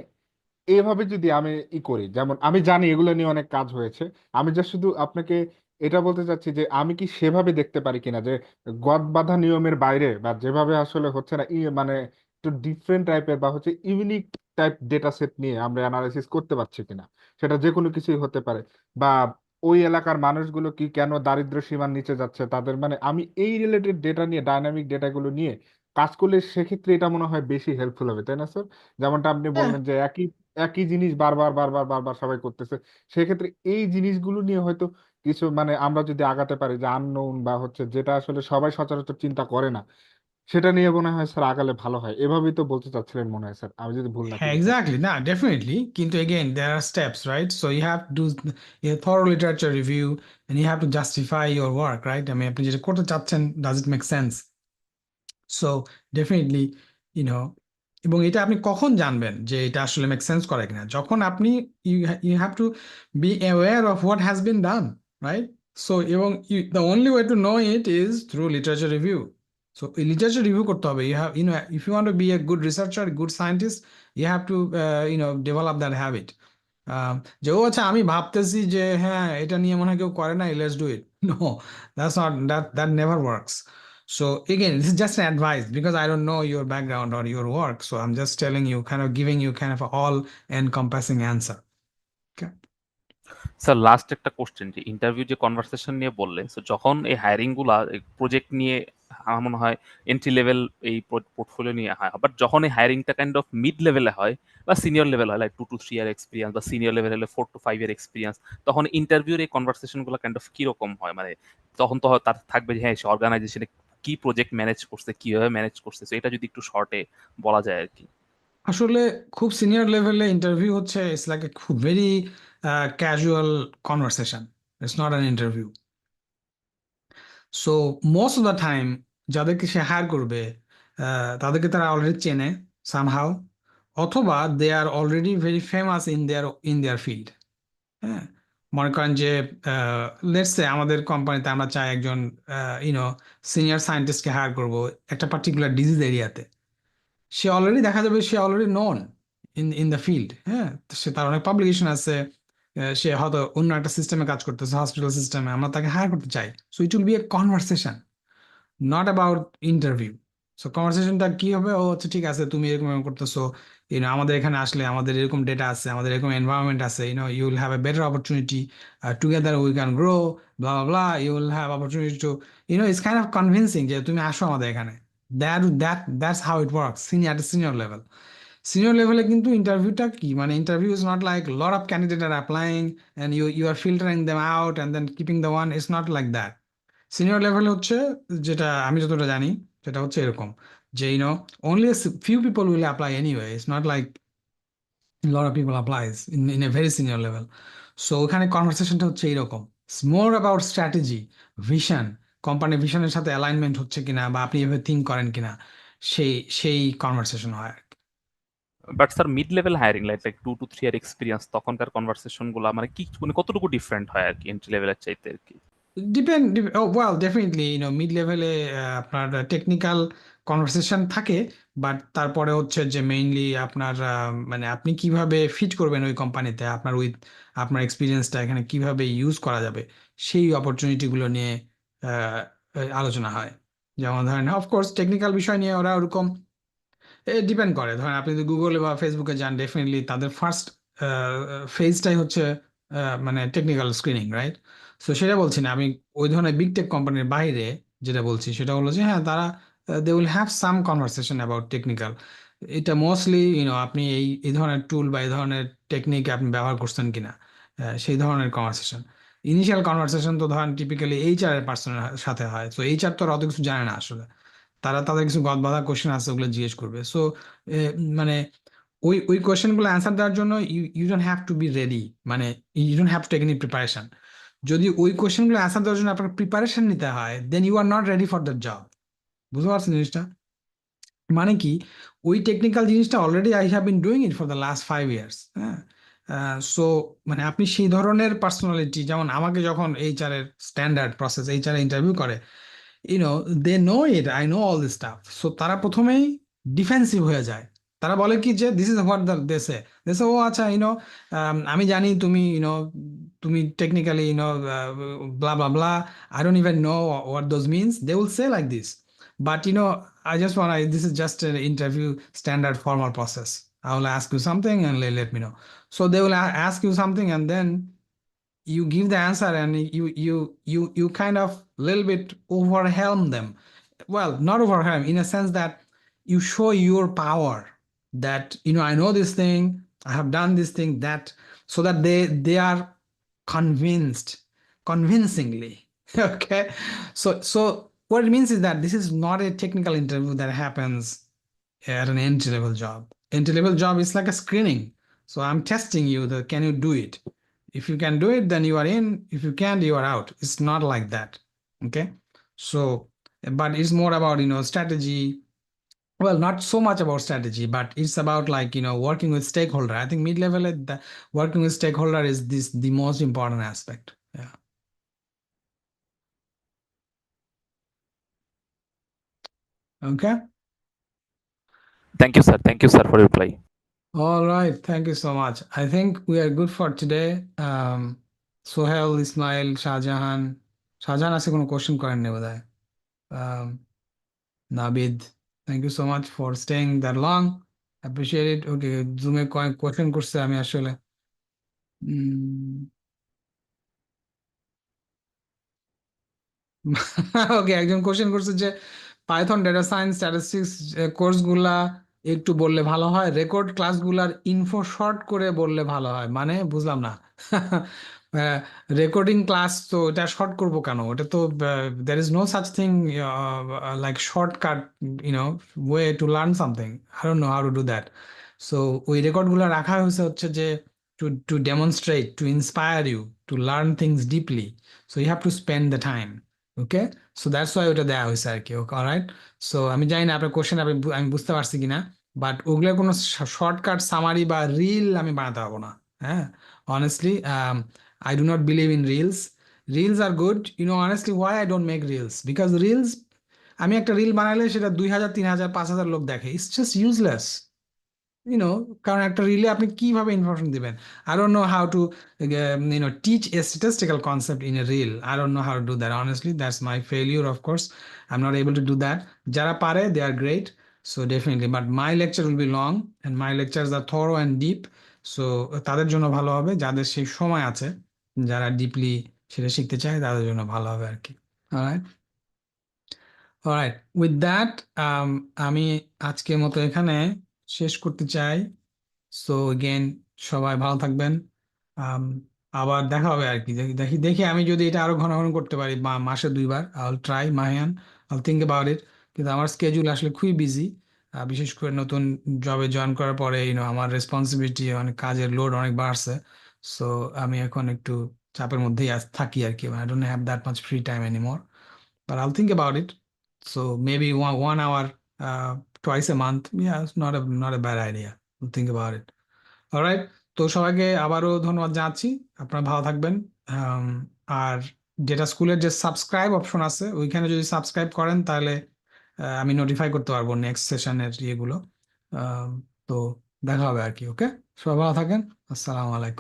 এভাবে যদি আমি করি, যেমন আমি জানি এগুলো নিয়ে অনেক কাজ হয়েছে, আমি জাস্ট শুধু আপনাকে এটা বলতে চাচ্ছি যে আমি কি সেভাবে দেখতে পারি কিনা যে গদ বাঁধা নিয়মের বাইরে বা যেভাবে আসলে হচ্ছে না, মানে একটু ডিফারেন্ট টাইপের বা হচ্ছে ইউনিক টাইপ ডেটা সেট নিয়ে আমরা অ্যানালাইসিস করতে পারছি কিনা। সেটা যে কোনো কিছুই হতে পারে, বা ওই এলাকার মানুষগুলো কি কেন দারিদ্র সীমার নিচে যাচ্ছে, তাদের মানে আমি এই রিলেটেড ডেটা নিয়ে, ডাইনামিক ডেটাগুলো নিয়ে কাজ করলে সেক্ষেত্রে এটা মনে হয় বেশি হেল্পফুল হবে, তাই না স্যার? যেমনটা আপনি Yeah, বললেন যে একই একই জিনিস বারবার বারবার বারবার সবাই করতেছে, সেক্ষেত্রে এই জিনিসগুলো নিয়ে হয়তো কিছু মানে আমরা যদি আগাতে পারি, যে আননোন বা হচ্ছে যেটা আসলে সবাই সচরাচর চিন্তা করে না, সেটা নিয়ে মনে হয় স্যার আগালে ভালো হয়। এভাবেই তো বলতে চাচ্ছিলেন মনে হয় স্যার, আমি যদি ভুল না করি sir. exactly. Nah, definitely. Kintu again, there are steps, right? So you have to do a thorough literature review, and you have to justify your work, right? I mean, আপনি যেটা করতে চাচ্ছেন, does it make sense? So definitely you know, এবং এটা আপনি কখন জানবেন যে এটা আসলে মেক সেন্স করে কিনা, যখন আপনি you have to be aware of what has been done, right? So এবং the only way to know it is through literature review. So এই লিটারেচার রিভিউ করতে হবে। You have you know, if you want to be a good researcher, good scientist, you have to develop that habit. যে ও আচ্ছা আমি ভাবতেছি যে হ্যাঁ এটা নিয়ে মনে হয় কেউ করে না, let's do it. No, that's not, that never works. So again, this is just an advice because I don't know your background or your work. So I'm just telling you, kind of giving you kind of a all encompassing answer. Okay. Sir last একটা কোশ্চেন, যে ইন্টারভিউ যে কনভারসেশন নিয়ে বললেন, সো যখন এই হায়ারিং গুলা প্রজেক্ট নিয়ে আমার মনে হয় এন্ট্রি লেভেল এই পোর্টফোলিও নিয়ে হয়, বাট যখন এই হায়ারিংটা কাইন্ড অফ মিড লেভেলে হয় বা সিনিয়র লেভেল হয়, লাইক 2 to 3 ইয়ার এক্সপিরিয়েন্স, বা সিনিয়র লেভেল হলে 4 to 5 ইয়ার এক্সপিরিয়েন্স, তখন ইন্টারভিউর এই কনভারসেশন গুলো কাইন্ড অফ কিরকম হয়? মানে তখন তো তার থাকবে যে হ্যাঁ সে অর্গানাইজেশনে কি প্রজেক্ট ম্যানেজ করছে, কিভাবে ম্যানেজ করছে, তো এটা যদি একটু শর্টে বলা যায় আর কি। আসলে খুব সিনিয়র লেভেলে ইন্টারভিউ হচ্ছে, ইটস লাইক এ খুব very casual conversation, it's not an interview. So most of the time যাদেরকে সে হায়ার করবে, তাদেরকে তারা অলরেডি চেনে সামহাউ, অথবা they are already very famous in their field. হ্যাঁ, মনে করেন যে লেটস সে আমাদের কোম্পানিতে আমরা চাই একজন ইউনো সিনিয়র সায়েন্টিস্টকে হায়ার করব একটা পার্টিকুলার ডিজিজ এরিয়াতে। সে অলরেডি দেখা যাবে সে already known in the field. হ্যাঁ, তো সে তার অনেক পাবলিকেশন আছে, সে হয়তো অন্য একটা সিস্টেমে কাজ করতেছে, হসপিটাল সিস্টেমে, আমরা তাকে হায়ার করতে চাই। So it will be a conversation, not about interview. So কনভারসেশনটা কি হবে, ও হচ্ছে ঠিক আছে তুমি এরকম এরকম করতেছো, আমাদের এখানে আসলে আমাদের এরকম ডেটা আছে, আমাদের এরকম এনভায়রনমেন্ট আছে, you will have a better opportunity, together we can grow, blah blah, you will have opportunity to it's kind of convincing যে তুমি আসো আমাদের এখানে। That's how it works senior level. Senior লেভেলে কিন্তু ইন্টারভিউটা কি, মানে interview is not like lot of candidate are applying and you are filtering them out and then keeping the one, it's not like that. Senior level হচ্ছে, যেটা আমি যতটা জানি, সেটা হচ্ছে এরকম যে only a few people will apply anyway. It's not like a lot of people applies in a very senior level. So ওখানে কনভারসেশনটা হচ্ছে এইরকম, more about strategy, vision, company ভিশনের সাথে অ্যালাইনমেন্ট হচ্ছে কিনা বা আপনি এভাবে থিঙ্ক করেন কিনা, সেই সেই কনভারসেশন হয়। But sir mid level hiring like 2 to 3 year experience তখনকার কনভারসেশন গুলো মানে কি মানে কতটুকু ডিফারেন্ট হয় আর কি এন্ট্রি লেভেলের চাইতে আর কি? ওয়েল ডেফিনেটলি মিড লেভেলে আপনার টেকনিক্যাল কনভারসেশন থাকে, বাট তারপরে হচ্ছে যে মেইনলি আপনার মানে আপনি কিভাবে ফিট করবেন ওই কোম্পানিতে, আপনার আপনার এক্সপিরিয়েন্সটা এখানে কিভাবে ইউজ করা যাবে, সেই অপরচুনিটিগুলো নিয়ে আলোচনা হয়। যেমন ধরেন অফকোর্স টেকনিক্যাল বিষয় নিয়ে ওরা ওরকম ডিপেন্ড করে। ধরেন আপনি যদি গুগলে বা ফেসবুকে যান, ডেফিনেটলি তাদের ফার্স্ট ফেজটাই হচ্ছে মানে টেকনিক্যাল স্ক্রিনিং, রাইট? সো সেটা বলছি না আমি, ওই ধরনের বিগ টেক কোম্পানির বাইরে যেটা বলছি সেটা হলো যে হ্যাঁ তারা they will have some conversation about technical. এটা মোস্টলি আপনি এই এই ধরনের টুল বা এই ধরনের টেকনিক আপনি ব্যবহার করছেন কিনা, সেই ধরনের কনভারসেশন। ইনিশিয়াল কনভারসেশন তো ধরেন টিপিক্যালি এইচআর এর পার্সনের সাথে হয়। সো এইচআর তো আর অত কিছু জানে না আসলে, তারা তাদের কিছু গদ বাঁধা কোশ্চেন আছে ওগুলো জিজ্ঞেস করবে। সো মানে ওই ওই কোশ্চেন গুলো অ্যান্সার দেওয়ার জন্য you you don't have to be ready, মানে you don't have to take any preparation. যদি ওই কোশ্চেন গুলো অ্যান্সার দেওয়ার জন্য আপনার প্রিপারেশন নিতে হয়, then you are not ready for the job. বুঝতে পারছেন জিনিসটা? মানে কি, ওই টেকনিক্যাল জিনিসটা already I have been doing it for the last 5 years. হ্যাঁ, সো মানে আপনি সেই ধরনের পার্সোনালিটি, যেমন আমাকে যখন এইচআর এর স্ট্যান্ডার্ড প্রসেস এইচআর ইন্টারভিউ করে, they know it, I know all this stuff. So তারা প্রথমেই ডিফেন্সিভ হয়ে যায়। তারা বলে কি যে দিস ইজ হোয়াট দ্য দেশে ও আচ্ছা আমি জানি তুমি তুমি technically blah blah blah, I don't even know what those means, they will say like this. But I just want this is just an interview standard formal process. I will ask you something and let me know. So they will ask you something and then you give the answer and you kind of little bit overwhelm them. Well, not overwhelm in a sense that you show your power, that I know this thing, I have done this thing, that so that they are convinced convincingly. Okay, so what it means is that this is not a technical interview that happens at an entry level job. Entry level job is like a screening. So I'm testing you, that can you do it? If you can do it, then you are in. If you can't, you are out. It's not like that. Okay. So, but it's more about, strategy. Well, not so much about strategy, but it's about like, working with stakeholder. I think mid-level, working with stakeholder is the most important aspect. Yeah. Okay. Thank you, sir. Thank you, sir, for your reply. All right. Thank you so much. I think we are good for today. Sohail, Ismail, Shahjahan. Shahjahan আছে কোনো কোশ্চেন করেন নি বোধহয়। Um, Nabid, thank you so much for staying that long. Appreciate it. Okay, জুমে কয়েক কোশ্চেন করছে আমি আসলে ওকে, একজন কোশ্চেন করছে যে পাইথন ডেটা সায়েন্স স্ট্যাটিস্টিক্স কোর্সগুলা একটু বললে ভালো হয়, রেকর্ড ক্লাসগুলার ইনফো শর্ট করে বললে ভালো হয়, মানে বুঝলাম না। রেকর্ডিং ক্লাস তো এটা শর্ট করব কেন? ওটা তো there is no such thing like shortcut way to learn something. I don't know how to do that. So ওই রেকর্ডগুলো রাখা হয়েছে হচ্ছে যে to demonstrate, to inspire you to learn things deeply. So you have to spend the time. Okay, so that's why ওটা দেওয়া হয়েছে আর কি। ওকে, অলরাইট। সো আমি জানি না আপনার কোশ্চেন আমি বুঝতে পারছি কিনা, বাট ওগুলোর কোনো শর্টকাট সামারি বা রিল আমি বানাতে পারবো না। হ্যাঁ, honestly I do not believe in reels. Reels are good. Honestly, why I don't make reels? Because reels, আমি একটা রিল বানাইলে সেটা 2,000, 3,000, 5,000 লোক দেখে। It's just useless. কারণ একটা রিলে আপনি কিভাবে ইনফরমেশন দিবেন? I don't know how to teach a statistical concept in a reel. I don't know how to do that. Honestly, that's my failure, of course. I'm not able to do that. যারা পারে, they are great. So definitely, but my lecture will be long and my lectures are thorough and deep. So তাদের জন্য ভালো হবে, যাদের সেই সময় আছে, যারা ডিপলি সেটা শিখতে চায়, তাদের জন্য ভালো হবে আর কি। অলরাইট, অলরাইট, উইথ দ্যাট আমি আজকের মতো এখানে শেষ করতে চাই। সো এগেন, সবাই ভালো থাকবেন। আবার দেখা হবে আর কি। দেখি দেখি আমি যদি এটা আরো ঘন ঘন করতে পারি, মাসে 2 বার, I will try Mahiyan, I will think about it. কিন্তু আমার স্কেজুল আসলে খুবই বিজি, বিশেষ করে নতুন জবে জয়েন করার পরে আমার রেসপন্সিবিলিটি, অনেক কাজের লোড অনেক বাড়ছে। সো আমি এখন একটু চাপের মধ্যেই থাকি আর কি, I don't have that much free time anymore, but I'll think about it. So maybe 1 hour twice a month, yeah, it's not a bad idea. We'll think about it. Alright, তো সবাইকে আবারও ধন্যবাদ জানাচ্ছি, আপনারা ভালো থাকবেন। আর যেটা স্কুলের যে সাবস্ক্রাইব অপশন আছে ওইখানে যদি সাবস্ক্রাইব করেন তাহলে আমি নোটিফাই করতে পারবো নেক্সট সেশনের ইয়েগুলো। তো দেখা হবে আর কি। ওকে, সবাই ভালো থাকেন। আসসালামু আলাইকুম।